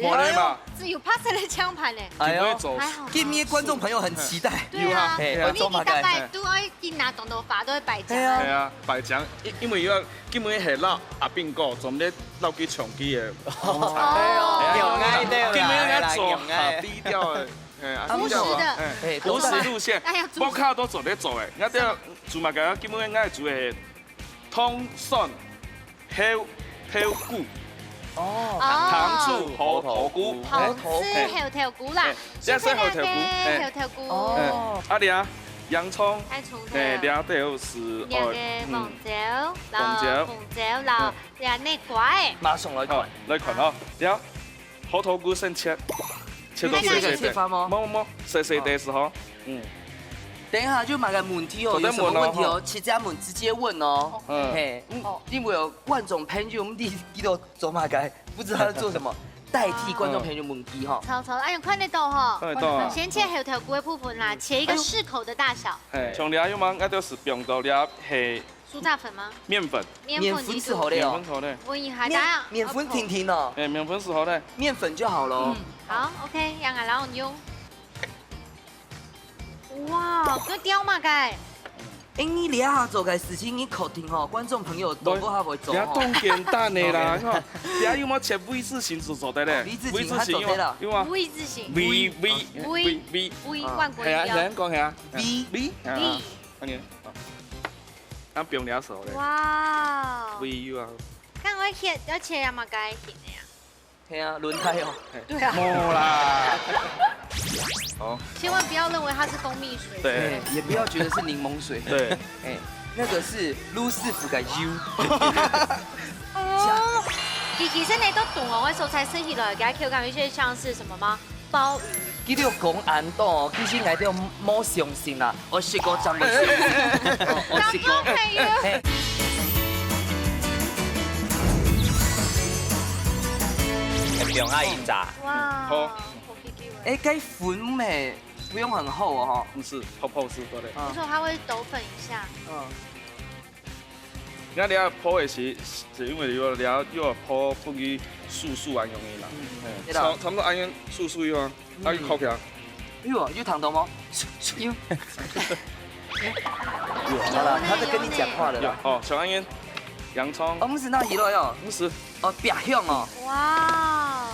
[SPEAKER 1] 只有拍攝的槍盤咧。
[SPEAKER 3] 哎呦，
[SPEAKER 1] 還好。
[SPEAKER 3] 今日觀眾朋友很期待。
[SPEAKER 1] 對啊，你大概都愛見拿長頭髮都會擺獎。
[SPEAKER 5] 係啊，擺獎，因為要今日係撈阿邊個，做咩撈幾長機嘅？今日要做下低調嘅，
[SPEAKER 1] 樸實的，
[SPEAKER 5] 樸實路線，我卡都做得做嘅，我啲做物嘅，基本應該做係湯蒜香菇。糖醋猴頭菇，
[SPEAKER 1] 糖醋猴頭菇啦，
[SPEAKER 5] 即係猴頭菇，
[SPEAKER 1] 猴頭菇。
[SPEAKER 5] 啊啲啊，洋蔥，
[SPEAKER 1] 兩
[SPEAKER 5] 條是
[SPEAKER 1] 紅椒，然後內瓜誒。
[SPEAKER 3] 馬上來看，
[SPEAKER 5] 來看哦，然後猴頭菇先切到細細啲，冇，細細啲時候，
[SPEAKER 3] 等一下就買個問題哦，有什麼問題哦？切家們直接問哦。嘿，因為有觀眾朋友，我們啲都做乜嘅，不知道他做什麼，代替觀眾朋友問題哈。
[SPEAKER 1] 超，哎呀，看得到哈。
[SPEAKER 5] 看得到啊。
[SPEAKER 1] 先切猴頭菇的部分啦，切一個適口的大小。
[SPEAKER 5] 像了有嗎？我就是用到了係
[SPEAKER 1] 酥炸粉嗎？
[SPEAKER 5] 麵粉。
[SPEAKER 3] 麵粉是好的哦。
[SPEAKER 1] 我以為大
[SPEAKER 3] 麵粉婷婷哦。
[SPEAKER 5] 麵粉是好的。
[SPEAKER 3] 麵粉就好了。
[SPEAKER 1] 好 ，OK， 讓我來用。哇，佢雕嘛該？
[SPEAKER 3] 你嚟下做嘅事情，你確定吼？觀眾朋友都嗰下會做吼。
[SPEAKER 5] 當簡單嘅啦，你有冇切 V 字形就做得咧
[SPEAKER 3] ？V 字形做得啦。
[SPEAKER 5] 有啊。
[SPEAKER 1] V 字形。
[SPEAKER 5] V
[SPEAKER 1] 萬國
[SPEAKER 5] 係啊，係講係啊。
[SPEAKER 3] V。
[SPEAKER 5] 安尼。咁變兩手咧。
[SPEAKER 1] 哇。
[SPEAKER 5] V U 啊。
[SPEAKER 1] 咁我切有嘛該片嘅呀？
[SPEAKER 3] 係啊，輪胎哦。
[SPEAKER 1] 對啊。
[SPEAKER 5] 冇啦。好，
[SPEAKER 1] 千萬不要認為它是蜂蜜水。
[SPEAKER 5] 對，
[SPEAKER 3] 也不要覺得是檸檬水。
[SPEAKER 5] 對，
[SPEAKER 3] 那個是盧師傅嘅 U。
[SPEAKER 1] 哦，其實你都懂哦，我素菜食起來，給它 Q 感有些像是什麼嗎？鮑魚。
[SPEAKER 3] 佢哋講安多，其實我哋冇相信啦，我試過真係。
[SPEAKER 1] 我試過。
[SPEAKER 7] 用阿姨炸。
[SPEAKER 1] 哇。
[SPEAKER 5] 好。
[SPEAKER 3] 這粉咩不用很厚哦，
[SPEAKER 5] 不是泡是對的。
[SPEAKER 1] 你說它會抖粉一下。
[SPEAKER 5] 你睇下泡嘅時，就因為要泡不去素安用嘅啦。差唔多安樣素要啊，啊要烤起來。
[SPEAKER 3] 有糖豆嗎？有。好了，他在跟你講話了啦。
[SPEAKER 5] 哦，小安樣，洋蔥。
[SPEAKER 3] 我們是那一路喲。
[SPEAKER 5] 不是。
[SPEAKER 3] 哦，白香哦。
[SPEAKER 1] 哇。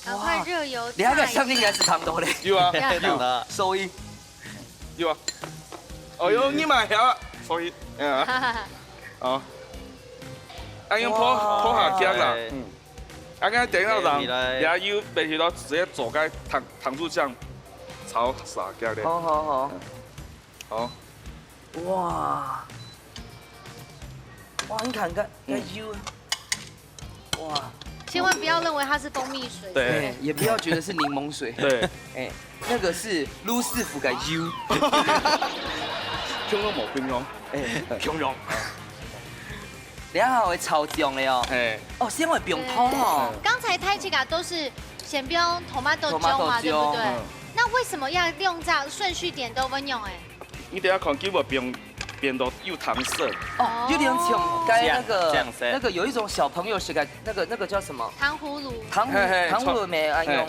[SPEAKER 1] 趕快熱油。
[SPEAKER 3] 你那個上面應該是糖豆嘞。
[SPEAKER 5] 有啊，
[SPEAKER 7] 有。
[SPEAKER 3] 收音。
[SPEAKER 5] 有啊。哦喲，你買條，所以，哦。安樣泡下姜啦。安樣等到人也要俾佢到直接做cái糖醋醬炒撒姜咧。
[SPEAKER 3] 好。
[SPEAKER 5] 好。
[SPEAKER 3] 哇！哇，你看看，油。哇！
[SPEAKER 1] 千萬不要認為它是蜂蜜水，
[SPEAKER 5] 對，
[SPEAKER 3] 也不要覺得是檸檬水，
[SPEAKER 5] 對，
[SPEAKER 3] 那個是盧師傅嘅 U，
[SPEAKER 5] 香港冇冰溶，
[SPEAKER 3] 冰溶，你下會超醬的哦，哦，先會冰湯哦。
[SPEAKER 1] 剛才泰式啊都是先不用 tomato 醬嘛，對不對？那为什么要用这样顺序点都温用？哎，
[SPEAKER 5] 你等下看叫无变到有糖色。
[SPEAKER 3] 哦，有点像该那个有一种小朋友是该那个叫什么？
[SPEAKER 1] 糖葫芦。
[SPEAKER 3] 糖葫芦没安用。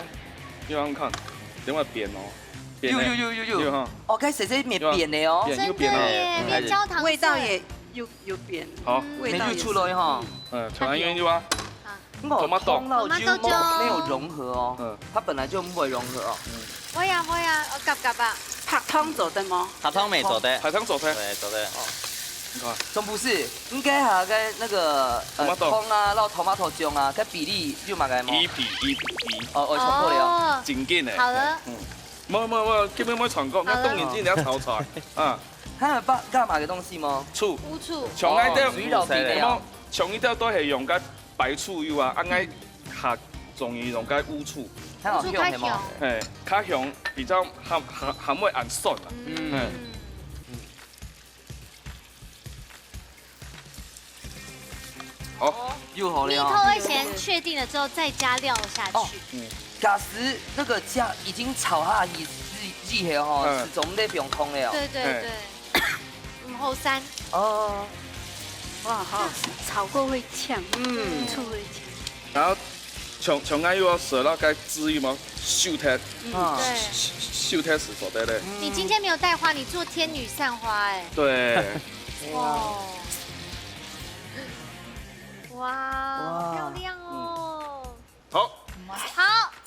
[SPEAKER 5] 你看，等下变哦。
[SPEAKER 3] 有哈。哦，该谁变的哦？
[SPEAKER 1] 真的耶，变焦糖色。
[SPEAKER 4] 味道也有变。
[SPEAKER 5] 好，
[SPEAKER 3] 味道也出来哈。
[SPEAKER 5] 长安园有啊。
[SPEAKER 3] 通辣椒没有融合哦，它本来就不会融合哦。
[SPEAKER 1] 我呀，我夹吧。
[SPEAKER 4] ผัก汤做的吗？
[SPEAKER 7] ผัก汤没做的，
[SPEAKER 5] 海汤做的，
[SPEAKER 7] 对，做的。哦，
[SPEAKER 3] 你看，总不是应该还该那个汤啊，然后tomato酱啊，该比例就嘛该吗？
[SPEAKER 5] 一比。
[SPEAKER 3] 哦，我错了。
[SPEAKER 5] 真紧的。
[SPEAKER 1] 好了。
[SPEAKER 5] 冇，根本冇传过，那冻眼镜你要炒出来。啊。
[SPEAKER 3] 还有干嘛的东西吗？
[SPEAKER 5] 醋。
[SPEAKER 1] 乌醋。
[SPEAKER 5] 从爱掉，从一掉都系用个白醋油啊，按爱下重于用个乌醋。
[SPEAKER 3] 乌醋较香。
[SPEAKER 5] 嘿，较香，比较含味按爽啊。好，
[SPEAKER 3] 又好了。
[SPEAKER 1] 蜜透会先确定了之后再加料下去。
[SPEAKER 3] 假时那个加已经炒下热热吼，是总得不用空了。
[SPEAKER 1] 对。后3。
[SPEAKER 4] 哦。哇，好好吃，炒过会呛，醋会呛。
[SPEAKER 5] 然后从爱又要舍到该汁油吗？秀泰，
[SPEAKER 1] 对，
[SPEAKER 5] 秀泰是做的嘞。
[SPEAKER 1] 你今天没有带花，你做天女散花哎。
[SPEAKER 5] 对。
[SPEAKER 1] 哇，漂亮哦。
[SPEAKER 5] 好，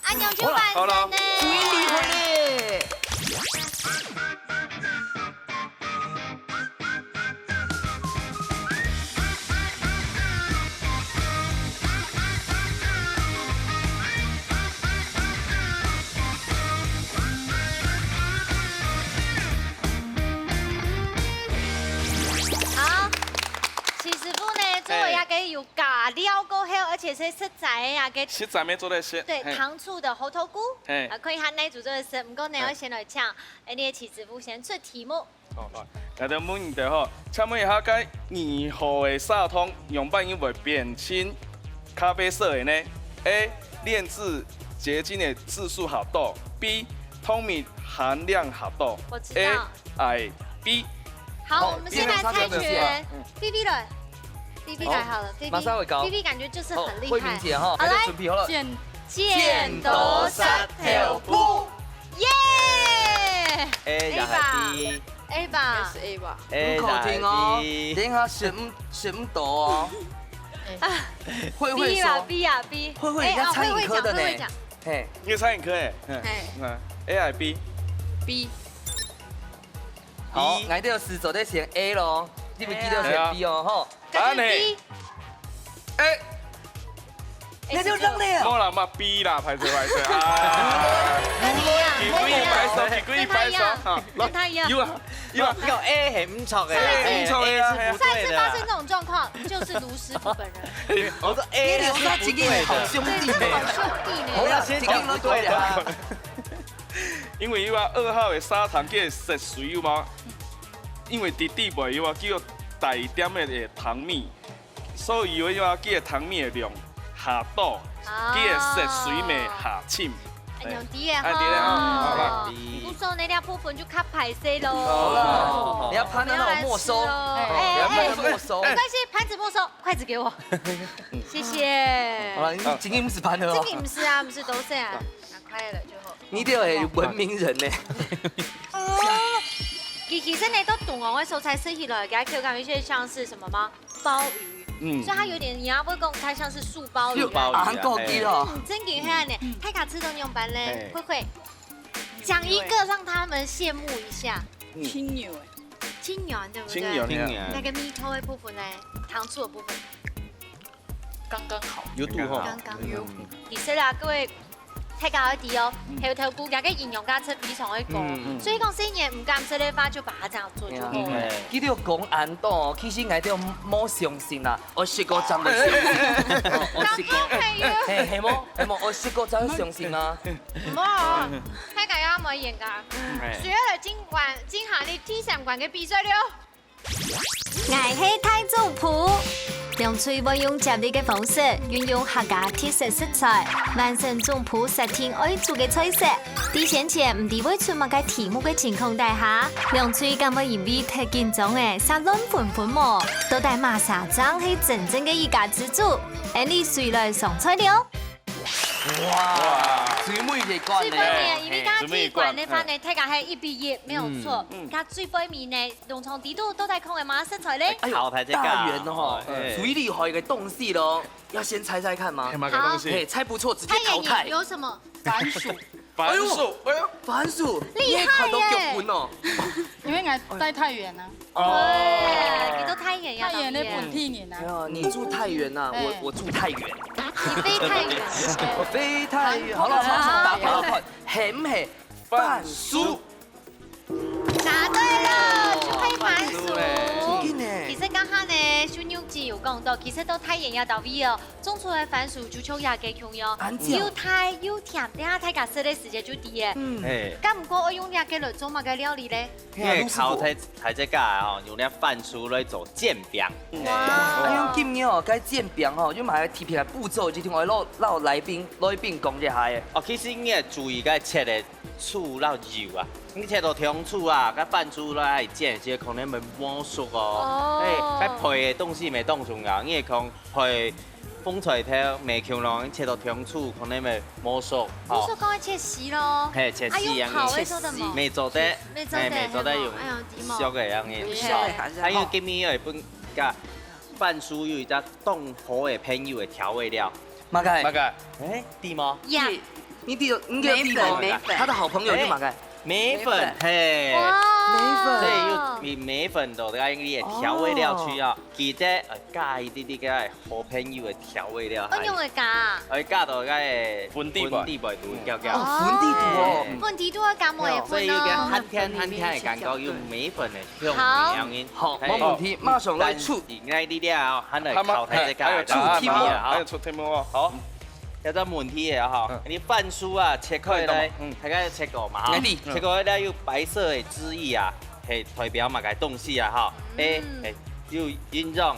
[SPEAKER 1] 安永就完成呢。
[SPEAKER 3] 注意离婚嘞。
[SPEAKER 1] 有咖料过后，而且是实在的呀，给
[SPEAKER 5] 实在没做那些。
[SPEAKER 1] 对，糖醋的猴头菇，可以和奶煮做的食。不过呢，我先来请你的起子夫先出题目。
[SPEAKER 5] 好，来到问题吼，请问一下，该二号的砂糖用半因为变清咖啡色的呢 ？A. 炼制结晶的次数好多 ；B. 通米含量好多。
[SPEAKER 1] 我知道。
[SPEAKER 5] A、B。
[SPEAKER 1] 好，我们先来猜拳。BB 了。BB 来好了
[SPEAKER 3] 马上会搞。
[SPEAKER 1] BB 感觉就是很厉害。
[SPEAKER 3] 慧萍姐哈，
[SPEAKER 1] 好来，剪刀石头布，耶
[SPEAKER 7] ！A 吧
[SPEAKER 1] ？A 吧？
[SPEAKER 4] 是 A 吧？
[SPEAKER 3] 很好听哦。等一下选不到哦。慧慧说
[SPEAKER 1] B 啊 B。
[SPEAKER 3] 慧慧人家餐饮科的呢。
[SPEAKER 5] 嘿，你是餐饮科诶。A 还
[SPEAKER 4] B。
[SPEAKER 3] 好，我哋要是做得选 A 咯。你咪记得选 B 哦，吼。
[SPEAKER 5] 答案呢
[SPEAKER 1] ？A。
[SPEAKER 3] 那就让你啊。
[SPEAKER 5] 冇啦嘛 B 啦，拍摄。
[SPEAKER 1] 跟你一样。
[SPEAKER 5] 跟他一样。有啊，
[SPEAKER 7] 呢個 A 係唔錯嘅。
[SPEAKER 5] 唔錯嘅啊。
[SPEAKER 1] 上一次發生這種狀況，就是盧師傅本人。
[SPEAKER 7] 我說 A
[SPEAKER 3] 留下幾個好兄弟呢。
[SPEAKER 1] 好兄弟呢。
[SPEAKER 7] 我要先講不對啦。
[SPEAKER 5] 因為有啊2號的砂糖叫食水有嘛，因為底部有啊叫大點的糖米，所以有啊叫糖米的量下多，叫食水咪下淺。
[SPEAKER 1] 用啲嘅哈，不收那條部分就卡排泄咯。
[SPEAKER 3] 你要拍那種沒收，你要拍那沒收。
[SPEAKER 1] 沒關係，盤子沒收，筷子給我，謝謝。
[SPEAKER 3] 好了，你今天不是盤的哦。
[SPEAKER 1] 今天不是啊，不是都是啊，拿快了就好。
[SPEAKER 3] 你哋係文明人呢。
[SPEAKER 1] 其實你都懂我嘅素材吃起來，給它 Q 感覺像是什麼嗎？鮑魚，所以它有點，你要不講它像是素鮑魚。
[SPEAKER 3] 韓國啲咯。
[SPEAKER 1] 真給黑呢，太卡吃都用班嘞，慧，講一個讓他們羨慕一下。
[SPEAKER 4] 青牛
[SPEAKER 1] 青牛對不對？
[SPEAKER 5] 青牛，
[SPEAKER 1] 那個蜜透的部分呢，糖醋的部分，
[SPEAKER 2] 剛剛好，
[SPEAKER 7] 有度吼，
[SPEAKER 1] 剛剛有。其實啦，各位。睇教一啲哦，猴頭菇嘅營養價值非常的高，所以講新年唔敢食的話，就把它這樣做就好了。
[SPEAKER 3] 記得講安度，其實我哋冇相信啦，我試過真係相信。係冇，我試過真係相信啊。
[SPEAKER 1] 冇，睇教有冇嚴格，學了今下你第3關嘅比賽了。
[SPEAKER 6] 我係太祖婆。梁翠要用接力嘅方式，運用客家特色食材，完成總鋪10天愛做嘅菜色。啲先前唔知會出乜嘅題目嘅情況底下，梁翠咁嘅因為太緊張嘅，殺亂款款模，到底馬沙張係真正嘅一家之主。你誰來上菜了？
[SPEAKER 3] 哇，最尾一關
[SPEAKER 1] 最背面，因為家己關呢翻呢，睇下係1比1，沒有錯。家最背面呢，農場地度都在空嘅馬食材咧。
[SPEAKER 3] 哎呦，大圓哦，最厲害嘅東西咯，要先猜猜看嗎？
[SPEAKER 1] 好，
[SPEAKER 3] 猜不錯直接淘汰。
[SPEAKER 1] 有什麼？
[SPEAKER 2] 番薯，
[SPEAKER 5] 番薯，哎呦，
[SPEAKER 3] 番薯，
[SPEAKER 1] 厲害耶！
[SPEAKER 2] 因為我在太原啊，
[SPEAKER 1] 對，你都太遠呀，
[SPEAKER 2] 太原的本地人啊。
[SPEAKER 3] 哎呀，你住太原呐，我住太原。
[SPEAKER 1] 你飛太遠。
[SPEAKER 3] 我飛太遠。好了，馬上打跑團，係唔係番薯？
[SPEAKER 1] 答對了，就係番薯。其實剛剛呢，小妞子有講到，其實到太原也到位哦，種出來番薯就像也幾強喲，又太又甜，等下睇下食的時間就啲嘅。咁唔過我用呢個來做乜嘅料理咧？
[SPEAKER 7] 靠睇這個哦，用啲番薯來做煎餅。
[SPEAKER 3] 哇！用今年哦，該煎餅哦，要買貼片步驟，就聽我老來賓講一下嘅。
[SPEAKER 7] 哦，其實你要注意該切的醋撈油啊，你切到香醋啊，該番薯來煎，即可能會磨熟哦。該配的東西咪當重要，你可配風菜頭未強咯，你切到香醋可能咪磨熟。
[SPEAKER 1] 我說講切絲咯，
[SPEAKER 7] 係切絲樣嘅，未做得，未做得用燒嘅樣嘅。還有今年有一本個番薯有一隻凍好嘅朋友嘅調味料。
[SPEAKER 3] 馬蓋，
[SPEAKER 7] 地嗎？
[SPEAKER 1] 呀，
[SPEAKER 3] 你叫地嗎？他的好朋友叫馬蓋。
[SPEAKER 7] 米粉，嘿，所以要米粉度嘅啲調味料去啊，記得加一啲啲嘅好朋友嘅調味料。
[SPEAKER 1] 我用嘅加，
[SPEAKER 7] 我加到嘅本地味道叫叫。
[SPEAKER 3] 本地度哦，
[SPEAKER 1] 本地度嘅加冇嘢分咯。
[SPEAKER 7] 所以要嘅很甜嘅感覺，要米粉嘅香味。
[SPEAKER 3] 好，冇問題，馬上來出。
[SPEAKER 7] 而家呢啲啊，肯嚟靠睇隻價。
[SPEAKER 5] 還有出題目哦，好。
[SPEAKER 7] 有個問題嘅哈，你番薯啊切開咧，大家切過嘛？切過咧有白色嘅汁液啊，係代表乜嘅東西啊？哈，A 係要陰臟，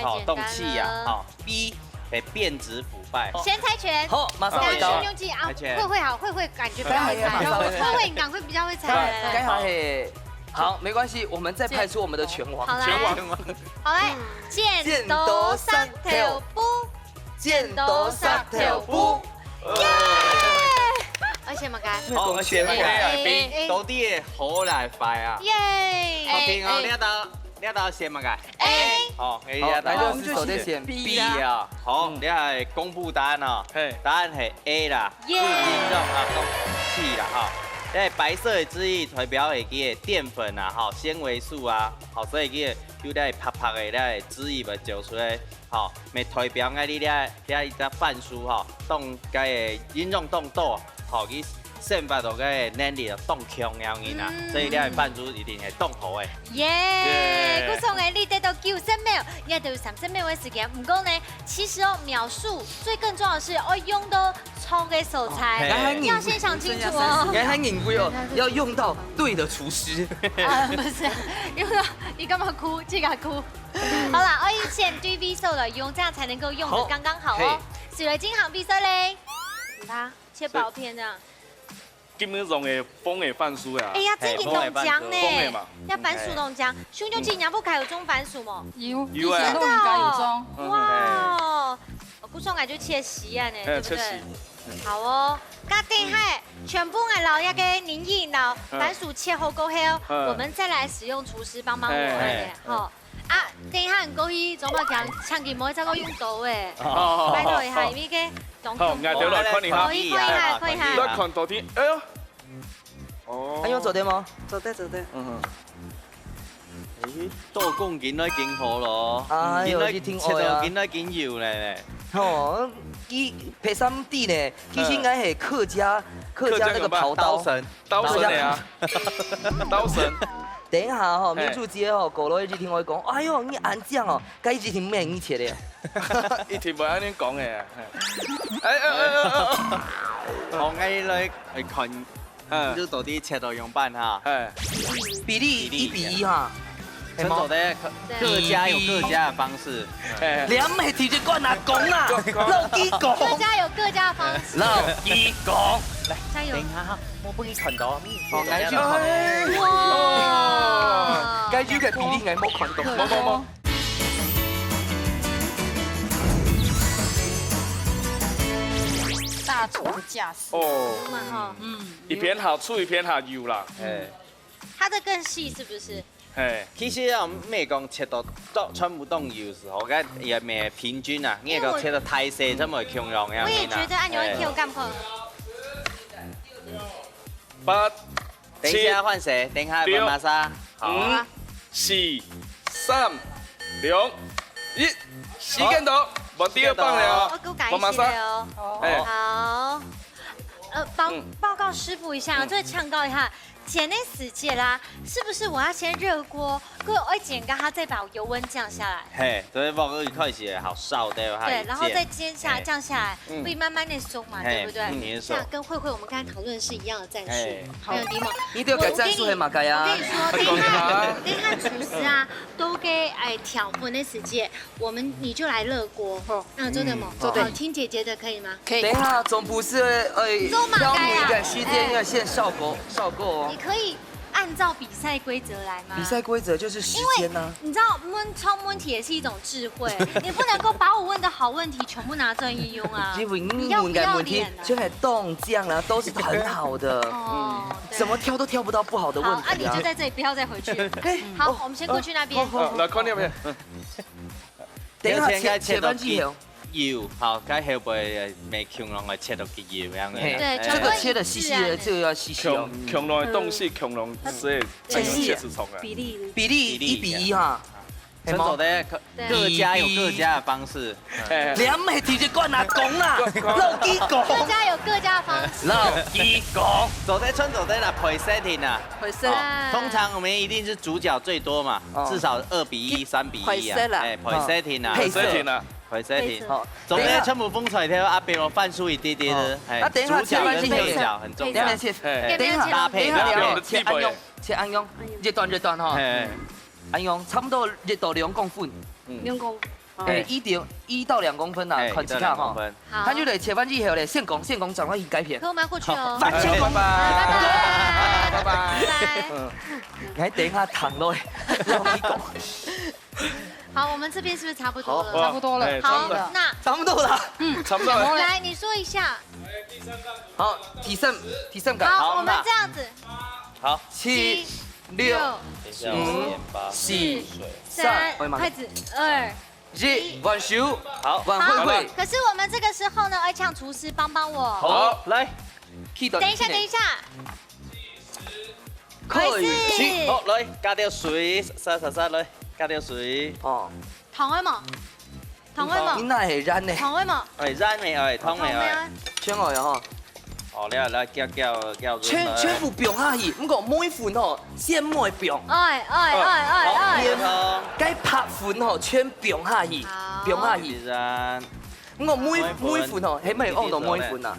[SPEAKER 7] 好動氣啊，好 B 係變質腐敗。
[SPEAKER 1] 先猜拳。
[SPEAKER 3] 好，馬上嚟到。
[SPEAKER 1] 用機啊，會好，會感覺比較會猜，會感會比較會猜。
[SPEAKER 3] 該下係。好，沒關係，我們再派出我們的拳王。
[SPEAKER 1] 拳王。好來，剪刀三條布。
[SPEAKER 3] 剪刀三條布，
[SPEAKER 1] 耶！而且乜嘅？
[SPEAKER 7] 好，而且乜嘅？到啲好難快啊！
[SPEAKER 1] 耶！
[SPEAKER 7] 好聽哦，呢一道寫乜嘅
[SPEAKER 1] ？A。
[SPEAKER 7] 好，呢一
[SPEAKER 3] 道。
[SPEAKER 7] 我
[SPEAKER 3] 們就手啲選
[SPEAKER 7] B 啊。好，你係公布答案哦。答案係 A 啦。
[SPEAKER 1] 耶！
[SPEAKER 7] 陰臟啊，動氣啦，哈。因為白色嘅汁液代表係啲澱粉啊，哈，纖維素啊，好，所以佢有啲啪啪嘅啲汁液咪做出來。好，咪代表嗰啲一隻番薯吼，當嘅陰臟當多，好佢散發到嘅能力就當強樣嘅啦，所以呢個番薯一定係當好嘅。
[SPEAKER 1] 耶！嗰種嘅你得到90秒，你得到30秒嘅時間。唔過呢，其實哦，描述最更重要嘅是我用到錯嘅素材，要先想清楚哦。
[SPEAKER 3] 你很隱晦哦，要用到對的廚師。
[SPEAKER 1] 不是，用到你幹嘛哭？這個哭。好啦，我以前對比手來用，這樣才能夠用得剛剛好哦。誰來進行比賽嘞？他切薄片啊。
[SPEAKER 5] 今日用嘅風嘅番薯啊。
[SPEAKER 1] 哎呀，這個農漿呢？要番薯農漿。兄弟姐，你不開有種番薯嗎？
[SPEAKER 2] 有，
[SPEAKER 1] 真的哦。哇，我估上來就切絲啊呢，對不對？好哦，家底下全部嘅老一個黏液，然後番薯切好過後，我們再來使用廚師幫忙我嘅，好。啊，等一下唔過去，做乜講？千祈唔可以再個用刀誒，拜託一下，因為嘅當中，可以下，
[SPEAKER 5] 來看到啲，哎呀，哦，
[SPEAKER 3] 還用做啲嗎？
[SPEAKER 4] 做得。
[SPEAKER 7] 多工件都勁好咯，
[SPEAKER 3] 切
[SPEAKER 7] 到件都緊要咧。
[SPEAKER 3] 哦，伊配三 D 呢，其實應該係客家那個刨刀神嚟啊，
[SPEAKER 5] 刀神。
[SPEAKER 3] 等一下吼，民主節吼，過來一直聽我講，哎呦，你安這樣哦，該一直聽咩你切的？
[SPEAKER 5] 一條唔安尼講嘅。
[SPEAKER 7] 我嗌你去看，就到底切到用板哈。
[SPEAKER 3] 比例1比1哈。
[SPEAKER 7] 陈总的各家有各家的方式。
[SPEAKER 3] 两妹直接灌阿公啦，老几
[SPEAKER 1] 各
[SPEAKER 3] 公，
[SPEAKER 1] 家有各家的方式。
[SPEAKER 3] 老几公，
[SPEAKER 1] 加油！
[SPEAKER 7] 下，我幫你群到。
[SPEAKER 3] 哦，眼珠群，
[SPEAKER 1] 哇！
[SPEAKER 3] 眼珠嘅比例眼冇群到，冇。
[SPEAKER 2] 大厨的架势。
[SPEAKER 5] 哦，
[SPEAKER 1] 嘛哈，
[SPEAKER 5] 一片下粗一片下油啦。
[SPEAKER 1] 它的更细是不是？
[SPEAKER 7] 其實啊，咩講切到全部都油時候，我覺也未平均啊，因為講切到太細，真係強壯樣。
[SPEAKER 1] 我也覺得按鈕跳幹嘛？
[SPEAKER 5] 8、
[SPEAKER 7] 等一下換誰？等一下問瑪莎。
[SPEAKER 5] 5、4、3、2、1，時間到，我第二棒了。
[SPEAKER 1] 我給我改一些哦。好。報告師傅一下，就是勸告一下。 剪那死芥啦，是不是我要先熱鍋，過我剪乾它再把油溫降下來？
[SPEAKER 7] 嘿，所以我一開始好燒的，
[SPEAKER 1] 對，然後再煎下降下來，會慢慢的鬆嘛，對不對？這樣跟慧慧我們剛才討論是一樣的戰術。還有迪蒙，
[SPEAKER 3] 你都要改戰術係嘛改啊？
[SPEAKER 1] 我跟你說，等一下廚師啊，都給調粉的時間，你就來熱鍋。周德蒙，好，聽姐姐的可以嗎？
[SPEAKER 4] 可以。
[SPEAKER 3] 等一下，總不是挑每一個時間要先燒過哦。
[SPEAKER 1] 你可以按照比賽規則來嗎？
[SPEAKER 3] 比賽規則就是時間吶。
[SPEAKER 1] 你知道超問題也是一種智慧，你不能夠把我問的好問題全部拿出來應用啊！
[SPEAKER 3] 因為你問嘅問題就係動將啊，都是很好的。哦。怎麼挑都挑不到不好的問題啊！
[SPEAKER 1] 你就在這裡，不要再回去。好，我們先過去那邊。
[SPEAKER 5] 來看那邊。
[SPEAKER 3] 等一下切番茄油。
[SPEAKER 7] 油，好，該後背未強壯嘅切到啲油咁樣。
[SPEAKER 1] 對，
[SPEAKER 3] 這個切的細細的，這個要細細哦。
[SPEAKER 5] 強壯的東西，強壯是切絲蟲啊。
[SPEAKER 1] 比例
[SPEAKER 3] 1比1哈。
[SPEAKER 7] 陳總的各家有各家的方式。
[SPEAKER 3] 兩妹直接灌阿公啦，老幾公。
[SPEAKER 1] 各家有各家的方式。
[SPEAKER 3] 老幾公。
[SPEAKER 7] 走在村走在那配 setting 啊。
[SPEAKER 4] 配 set。
[SPEAKER 7] 通常我們一定是主角最多嘛，至少2比1、3比1啊。配 setting 啊。
[SPEAKER 3] 配 setting
[SPEAKER 7] 啊。 配 setting， 總之全部風水條阿邊我翻輸一啲啲咯，係主角跟配角很重要。
[SPEAKER 3] 等一下
[SPEAKER 7] 搭配
[SPEAKER 3] 切安雍，切安雍，熱斷哈。安雍差不多熱到2公分。
[SPEAKER 4] 2公。
[SPEAKER 3] 1到2公分啦，看一下哈。他就嚟切番茄後咧，現講轉換改片。
[SPEAKER 1] 可我們要過去哦。
[SPEAKER 3] 番茄，拜拜，
[SPEAKER 5] 拜拜。
[SPEAKER 3] 你等下糖落，老幾公。
[SPEAKER 1] 好，我們這邊是不是差不多了？
[SPEAKER 2] 差不多了。
[SPEAKER 1] 好，那
[SPEAKER 3] 差不多了。
[SPEAKER 5] 差不多了。
[SPEAKER 1] 來，你說一下。
[SPEAKER 3] 好，提升感。
[SPEAKER 1] 好，我們這樣子。
[SPEAKER 7] 好
[SPEAKER 3] ，7、6、5、4、3，
[SPEAKER 1] 筷子2、
[SPEAKER 3] 1，完手。
[SPEAKER 7] 好，
[SPEAKER 3] 晚慧慧。
[SPEAKER 1] 可是我們這個時候呢，要請廚師幫我。
[SPEAKER 7] 好，來。
[SPEAKER 1] 等一下。
[SPEAKER 3] 可以。
[SPEAKER 7] 好，來加條水，殺來。 加條水。哦。
[SPEAKER 1] 糖威冇？
[SPEAKER 3] 你那係染呢？
[SPEAKER 1] 糖威冇？
[SPEAKER 7] 係染未？係湯未？係。
[SPEAKER 3] 全愛啊！
[SPEAKER 7] 哦，你來叫。
[SPEAKER 3] 全部變下去，不過每款吼先每變。
[SPEAKER 1] 哎。
[SPEAKER 3] 該拍款吼全變下去，變下去。
[SPEAKER 7] 染。
[SPEAKER 3] 不過每款吼，起碼按到每款啊。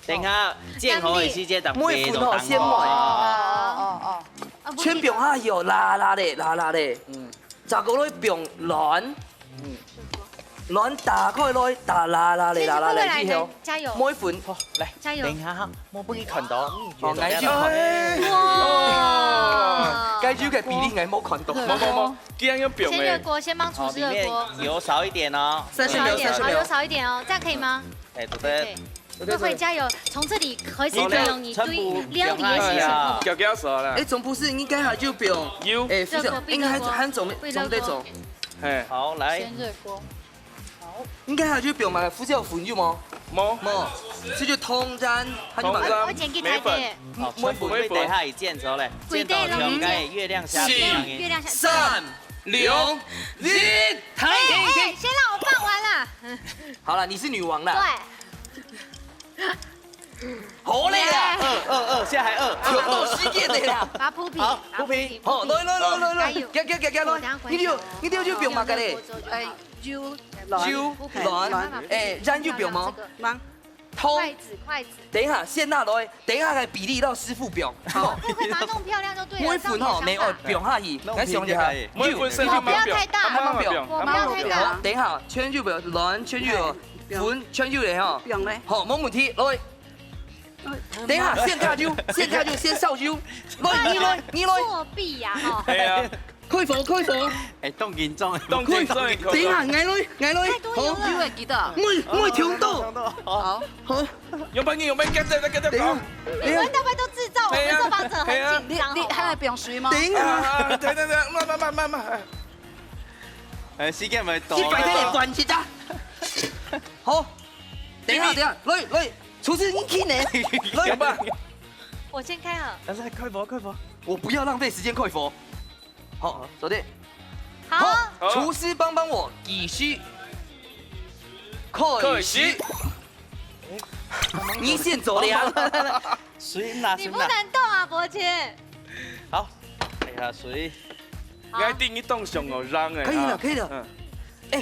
[SPEAKER 7] 等下煎好嘅時間就
[SPEAKER 3] 每款吼先每。全變下去哦，拉咧。就個咧變軟，軟打開來，打拉咧之後，
[SPEAKER 1] 加油！
[SPEAKER 3] 每款
[SPEAKER 7] 嚟，
[SPEAKER 1] 加油！
[SPEAKER 7] 等下我幫你群到。
[SPEAKER 3] 哦，矮豬群。哇！矮豬嘅比例矮冇群到。
[SPEAKER 5] 冇，既然要變
[SPEAKER 1] 先熱鍋，先幫廚師熱鍋。
[SPEAKER 7] 油少一點哦。
[SPEAKER 1] 少一點，好，油少一點哦，這樣可以嗎？
[SPEAKER 7] 哎，對。
[SPEAKER 1] 慧慧加油！從這裡開始利用你對料理嘅時候。
[SPEAKER 5] 叫熟啦。
[SPEAKER 3] 哎，總不是應該還就不用
[SPEAKER 5] 油？
[SPEAKER 3] 哎，應該還總得總。
[SPEAKER 5] 哎，
[SPEAKER 7] 好來。
[SPEAKER 2] 先熱鍋。好。
[SPEAKER 3] 應該還就不用買胡椒粉，有冇？
[SPEAKER 5] 冇。
[SPEAKER 3] 這就通沾，還就買。
[SPEAKER 1] 我剪給他嘅。
[SPEAKER 7] 每粉會等下一煎熟咧。煎到應該月亮下邊。
[SPEAKER 1] 月亮下。3、
[SPEAKER 3] 2、1，抬！
[SPEAKER 1] 先讓我放完啦。
[SPEAKER 3] 好了，你是女王啦。
[SPEAKER 1] 對。
[SPEAKER 3] 好嘞啦
[SPEAKER 7] ，2，現在還2，
[SPEAKER 3] 挑到世界的啦，
[SPEAKER 1] 把鋪皮，
[SPEAKER 7] 鋪皮，
[SPEAKER 3] 好，來，加，你條就不用嘛個嘞，
[SPEAKER 4] 哎，油
[SPEAKER 3] 軟，哎，染就不用嘛，
[SPEAKER 4] 嗎？
[SPEAKER 3] 偷。
[SPEAKER 1] 筷子。
[SPEAKER 3] 等一下，先拿来，等一下来比例到师傅表。好，
[SPEAKER 1] 会把它弄漂亮就对了。
[SPEAKER 3] 每份吼，没哦，表下去，来上一下。
[SPEAKER 5] 每份身体
[SPEAKER 1] 不要太大，
[SPEAKER 3] 我
[SPEAKER 1] 不要太大。
[SPEAKER 3] 等一下，圈住表，乱圈住，款圈住嚟吼。
[SPEAKER 4] 表咧，
[SPEAKER 3] 好，冇问题，来。等一下，先下酒，先烧酒。来，你来。
[SPEAKER 1] 作弊呀哈！
[SPEAKER 5] 係啊，
[SPEAKER 3] 開火。
[SPEAKER 7] 誒，當建裝，
[SPEAKER 5] 當建裝。
[SPEAKER 3] 等一下，嗌來。
[SPEAKER 4] 好，因為幾多？
[SPEAKER 3] 唔會調到。
[SPEAKER 4] 好，
[SPEAKER 5] 用乜get得
[SPEAKER 3] 等一下，
[SPEAKER 1] 你们会不会都制造我们受訪者很緊張？
[SPEAKER 4] 你係表水嗎？
[SPEAKER 3] 等一下，
[SPEAKER 5] 慢。
[SPEAKER 7] 誒，時間咪到。
[SPEAKER 3] 一百天嚟關切咋？好，等一下，來，廚師你聽呢？來吧。
[SPEAKER 1] 我先開好。
[SPEAKER 5] 但是開火。
[SPEAKER 3] 我不要浪費時間開火。好，走的。
[SPEAKER 1] 好，
[SPEAKER 3] 廚師幫我繼續開始。你先走了。
[SPEAKER 7] 水拿
[SPEAKER 1] 你不能動啊，伯謙。
[SPEAKER 7] 好，睇下水。
[SPEAKER 5] 我定一棟上哦，讓誒。
[SPEAKER 3] 可以了。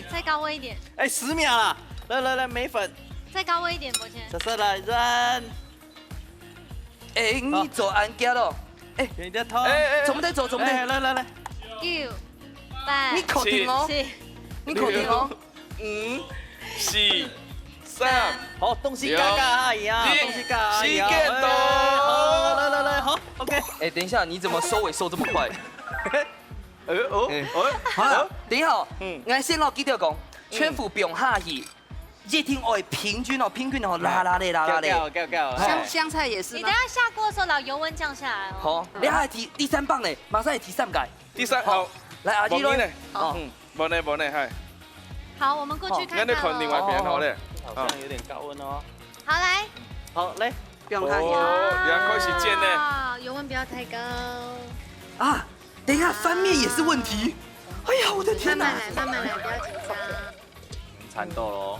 [SPEAKER 1] 再高位一點。
[SPEAKER 7] 10秒啦，來，美粉。
[SPEAKER 1] 再高位一點，伯謙。
[SPEAKER 7] 色來扔。
[SPEAKER 3] 你做安家咯。
[SPEAKER 7] 你的頭。
[SPEAKER 3] 怎麼走？
[SPEAKER 7] 來。
[SPEAKER 1] 9、8、
[SPEAKER 3] 你確定哦？
[SPEAKER 1] 7、
[SPEAKER 3] 你確定哦
[SPEAKER 5] 5、4、3。
[SPEAKER 7] 好，東西嘎嘎而已啊，東西嘎而已啊。好，來，好 ，OK。
[SPEAKER 3] 等一下，你怎麼收尾收這麼快？好了，等一下哦，我先攞幾條講，全部不用下去，一定要平均哦，拉的。
[SPEAKER 4] 香菜也是嗎
[SPEAKER 1] 你等？下下鍋的時候，把油溫降下來哦。
[SPEAKER 3] 好，你還提第3棒呢，馬上提3屆。
[SPEAKER 5] 第3好，
[SPEAKER 3] 來阿基咯。
[SPEAKER 5] 好，冇呢，係。
[SPEAKER 1] 好，我們過去看看
[SPEAKER 5] 看另外一邊好咧。
[SPEAKER 7] 好像有點高溫哦。
[SPEAKER 1] 好，來。
[SPEAKER 7] 好，來。
[SPEAKER 4] 不用看。
[SPEAKER 5] 要開始煎呢。
[SPEAKER 1] 油溫不要太高。
[SPEAKER 3] 啊，等一下翻面也是問題。哎呀，我的天哪！
[SPEAKER 1] 慢慢來，不要緊張。
[SPEAKER 7] 慘到咯。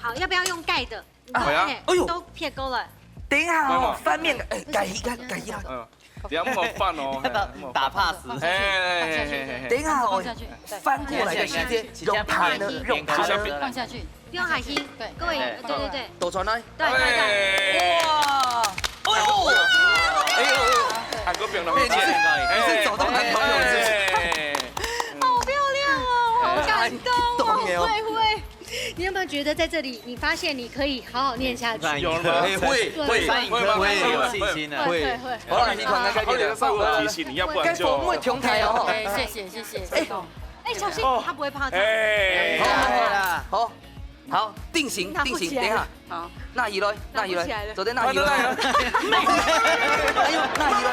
[SPEAKER 1] 好，要不要用蓋的？
[SPEAKER 3] 哎呦，
[SPEAKER 1] 都撇勾了。
[SPEAKER 3] 等一下哦，翻面改一下。
[SPEAKER 5] 不要咁翻哦，
[SPEAKER 7] 打 pass。
[SPEAKER 3] 等一下哦，翻過來的時間，用盤的，
[SPEAKER 2] 放下去，
[SPEAKER 1] 用海星，
[SPEAKER 2] 對
[SPEAKER 1] 各位，對，
[SPEAKER 3] 倒轉來。
[SPEAKER 1] 對。
[SPEAKER 3] 哇！哎呦！
[SPEAKER 5] 韓國朋友，
[SPEAKER 3] 你是找到男朋友是不是？
[SPEAKER 1] 好漂亮哦，好感動哦，會。你有沒有覺得在這裡，你發現你可以好好念下去？
[SPEAKER 5] 有嗎？
[SPEAKER 3] 會，
[SPEAKER 7] 有信心的。
[SPEAKER 3] 會。好了，你看看，
[SPEAKER 5] 好點稍微提醒你，要不然就。
[SPEAKER 3] 該調台哦。
[SPEAKER 2] 謝謝。
[SPEAKER 1] 哎，小心，他不會怕它。
[SPEAKER 3] 好，定型，等一下。
[SPEAKER 4] 好，
[SPEAKER 3] 那一來，走在那一來。
[SPEAKER 5] 哎呦，那一來。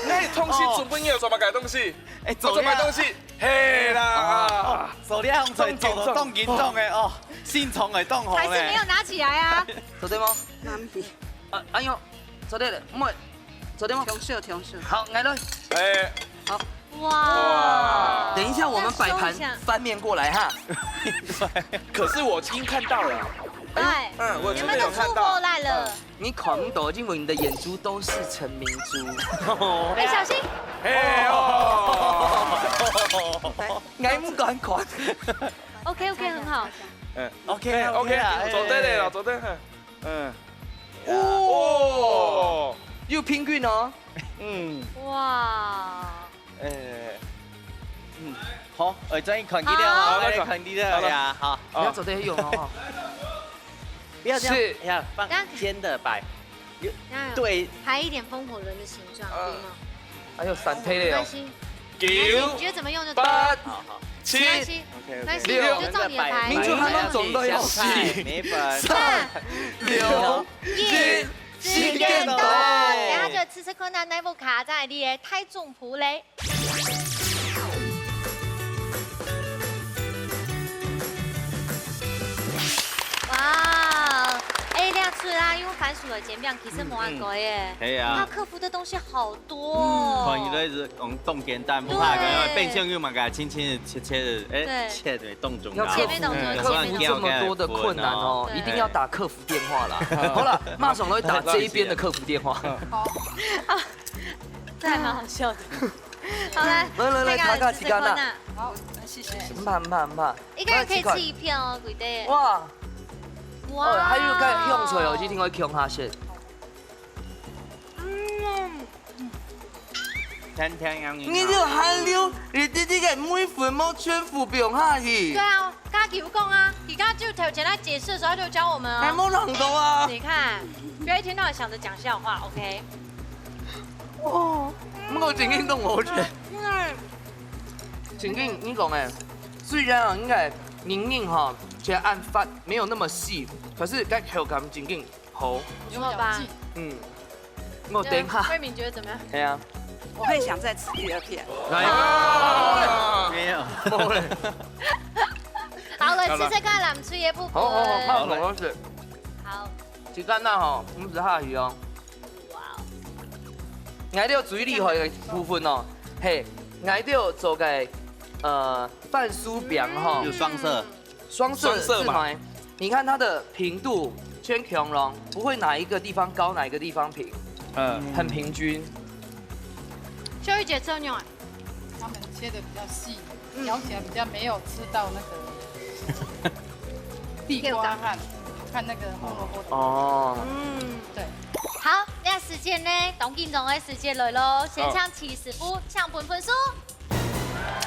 [SPEAKER 5] 哎，東西準備要怎麼改東西？做什麼東西？嘿啦！
[SPEAKER 7] 手裡紅水做到當嚴重嘅哦，先從嚟當紅
[SPEAKER 1] 還是沒有拿起來啊？
[SPEAKER 3] 走對嗎？
[SPEAKER 4] 南比。
[SPEAKER 3] 哎呦，走對了，唔係，走對嗎？
[SPEAKER 4] 調色。
[SPEAKER 3] 好，來來。
[SPEAKER 4] 好。
[SPEAKER 1] 哇！
[SPEAKER 3] 等一下，我們擺盤翻面過來哈。
[SPEAKER 5] 可是我已經看到了。
[SPEAKER 1] 對，
[SPEAKER 5] 我
[SPEAKER 1] 你們都出過來了。
[SPEAKER 3] 你看不到，因為你的眼珠都是陳明珠。
[SPEAKER 1] 哎，小心！
[SPEAKER 5] 哎哦！
[SPEAKER 3] 我唔敢看。
[SPEAKER 1] OK，很好。
[SPEAKER 7] OK，
[SPEAKER 5] 做對了，做對了。哦，
[SPEAKER 3] 又平均哦。
[SPEAKER 1] 哇！
[SPEAKER 7] 好，我再看幾條啊，我看幾條呀，好。
[SPEAKER 3] 不要走得遠哦。
[SPEAKER 7] 不要這樣，呀，放尖的擺。對，
[SPEAKER 1] 拍一點風火輪的形狀，對嗎？
[SPEAKER 3] 還有3配的哦。
[SPEAKER 1] 你覺得怎麼用就對。
[SPEAKER 3] 8、
[SPEAKER 1] 7、6，就照你的牌。
[SPEAKER 3] 民主還能總的要4、3、2、1，時間到。
[SPEAKER 1] 等下就吃困難那部卡在你的太重譜嘞。哇！哎，亮出啦，因為番薯的煎餅其實冇咁貴耶。
[SPEAKER 7] 可以啊。
[SPEAKER 1] 要克服的東西好多哦。
[SPEAKER 7] 看伊咧是用凍煎蛋，不怕個變相又嘛個輕輕的切的，切的凍中。
[SPEAKER 3] 要克服這麼多的困難哦，一定要打客服電話啦。好了，馬上會打這一邊的客服電話。
[SPEAKER 1] 這還蠻好笑的。好來，
[SPEAKER 3] 來，卡卡起干啦。
[SPEAKER 4] 好，謝謝。
[SPEAKER 3] 唔怕。
[SPEAKER 1] 一個人可以吃1片哦，貴的。
[SPEAKER 3] 哇！哇！还有个香脆哦，一定会强下先。
[SPEAKER 7] 甜甜洋洋。
[SPEAKER 3] 你这韩流，你这个每分毛全部不用下去。
[SPEAKER 1] 对啊，刚刚吉夫讲啊，你刚刚就头前在解释的时候就教我们
[SPEAKER 3] 还
[SPEAKER 1] 哦。
[SPEAKER 3] 没人多啊。
[SPEAKER 1] 你看，不要一天到晚想着讲笑话 ，OK？
[SPEAKER 3] 哦，我真紧动我去。真紧，你讲哎，虽然啊，应该宁宁哈，其实按发没有那么细，可是该口感真紧好。
[SPEAKER 1] 不错吧？
[SPEAKER 3] 嗯，我等下。
[SPEAKER 1] 慧敏觉得怎么样？
[SPEAKER 3] 对啊。
[SPEAKER 4] 我会想再吃第二片。
[SPEAKER 7] 没有。
[SPEAKER 1] 好了，吃这个蓝脆的部分。
[SPEAKER 3] 好，我是。
[SPEAKER 1] 好。
[SPEAKER 3] 时间呐吼，我们是下去哦。哇。挨到水里头的部分哦，嘿，挨到做个饭酥饼哈，
[SPEAKER 7] 有双色。
[SPEAKER 3] 双色嘛。你看它的平度全强了，不会哪一个地方高，哪一个地方平，很平均。
[SPEAKER 1] 秀玉姐这样啊？
[SPEAKER 2] 他们切的比较细，咬起来比较没有吃到那个地瓜和看那个红萝卜的。
[SPEAKER 3] 哦。
[SPEAKER 2] 对。
[SPEAKER 1] 好，那时间呢？董金总的时间来咯，先抢起师傅抢分数。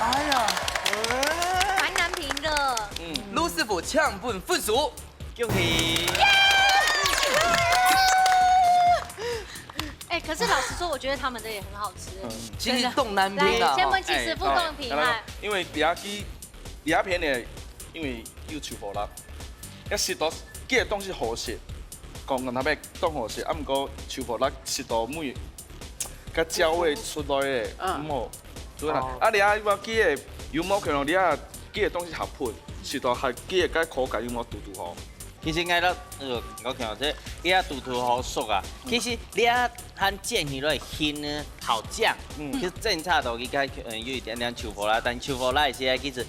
[SPEAKER 3] 哎呀，
[SPEAKER 1] 蛮难评的。
[SPEAKER 3] 陆师傅抢分数，
[SPEAKER 7] 恭喜！
[SPEAKER 1] 哎，可是老实说，我觉得他们的也很好吃。
[SPEAKER 3] 其实动难评啊。
[SPEAKER 1] 先问起师傅公平啊。
[SPEAKER 5] 因为牙片呢，因为有豆腐啦，一食到几个东西好食，讲那边当好食，啊唔过豆腐啦食到每个焦味出来的，唔好。所以啦，啊你啊我几个有冇可能你啊几个东西合配，食到系几个口感有冇嘟嘟好？
[SPEAKER 7] 其實嗌得，我聽到這你啊肚肚好熟啊。其實你啊和煎起來香呢，好醬。其實正差到佢解有一點點豆腐啦，但豆腐啦是其實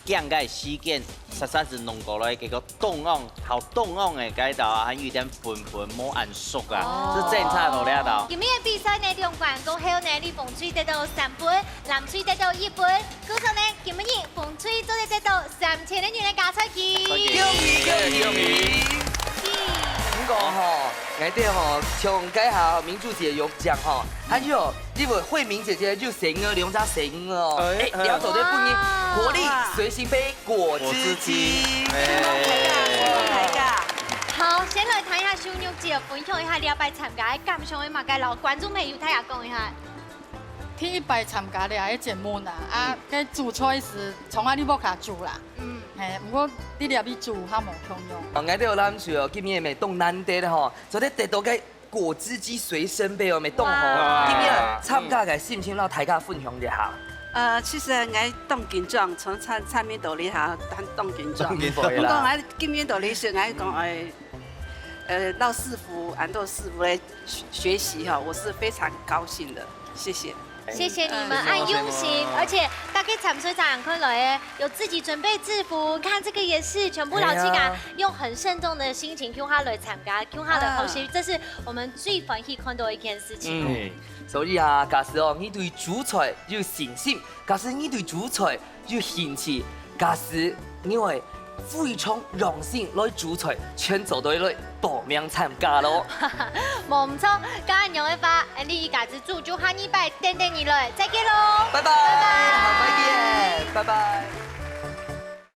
[SPEAKER 7] 醬嘅時間實在是濃過來，結果凍昂好凍昂嘅解到啊，還有點粉冇按熟啊，是正差到呢度。
[SPEAKER 1] 今日比賽呢，中冠軍後呢，你風吹得到3分，藍吹得到1分。故說呢，今日風吹做得到3000的元的加菜機。
[SPEAKER 3] 恭喜！不過吼，挨到吼，從解下民主節有獎吼，還有呢位慧明姐姐就神鵝兩隻神鵝哦，兩手都不一，活力隨心杯果汁機。
[SPEAKER 1] 好，先來睇下小玉姐分享一下你禮拜參加嘅感想嘅嘛，給老觀眾朋友睇下講一下。
[SPEAKER 2] 去100參加了迄節目啦，啊，佮煮菜是從啊你冇卡煮啦。嘿，不過你入去煮較無共用。
[SPEAKER 3] 挨到咱厝哦，今日咪凍難得咧吼，昨天得到個果汁機隨身杯哦，咪凍吼，今日參加嘅是唔是讓大家分享一下？
[SPEAKER 4] 其實我凍緊裝，從產品道理下凍緊裝。
[SPEAKER 3] 不
[SPEAKER 4] 過我今年道理是我講讓師傅、安豆師傅來學習哈，我是非常高興的，謝謝。
[SPEAKER 1] 謝謝你們愛用心，而且大家參賽長看來有自己準備制服，看這個也是全部老師啊，用很慎重的心情叫他來參加，叫他來學習，這是我們最歡喜看到一件事情。
[SPEAKER 3] 所以啊，假使哦，你對煮菜有信心，假使你對煮菜有興趣，假使你會非常榮幸來煮菜，全做到來報名參加咯。
[SPEAKER 1] 冇唔錯，今日用一發，你家子煮就下禮拜等你來，再見咯，
[SPEAKER 3] 拜拜，好，再見，拜拜。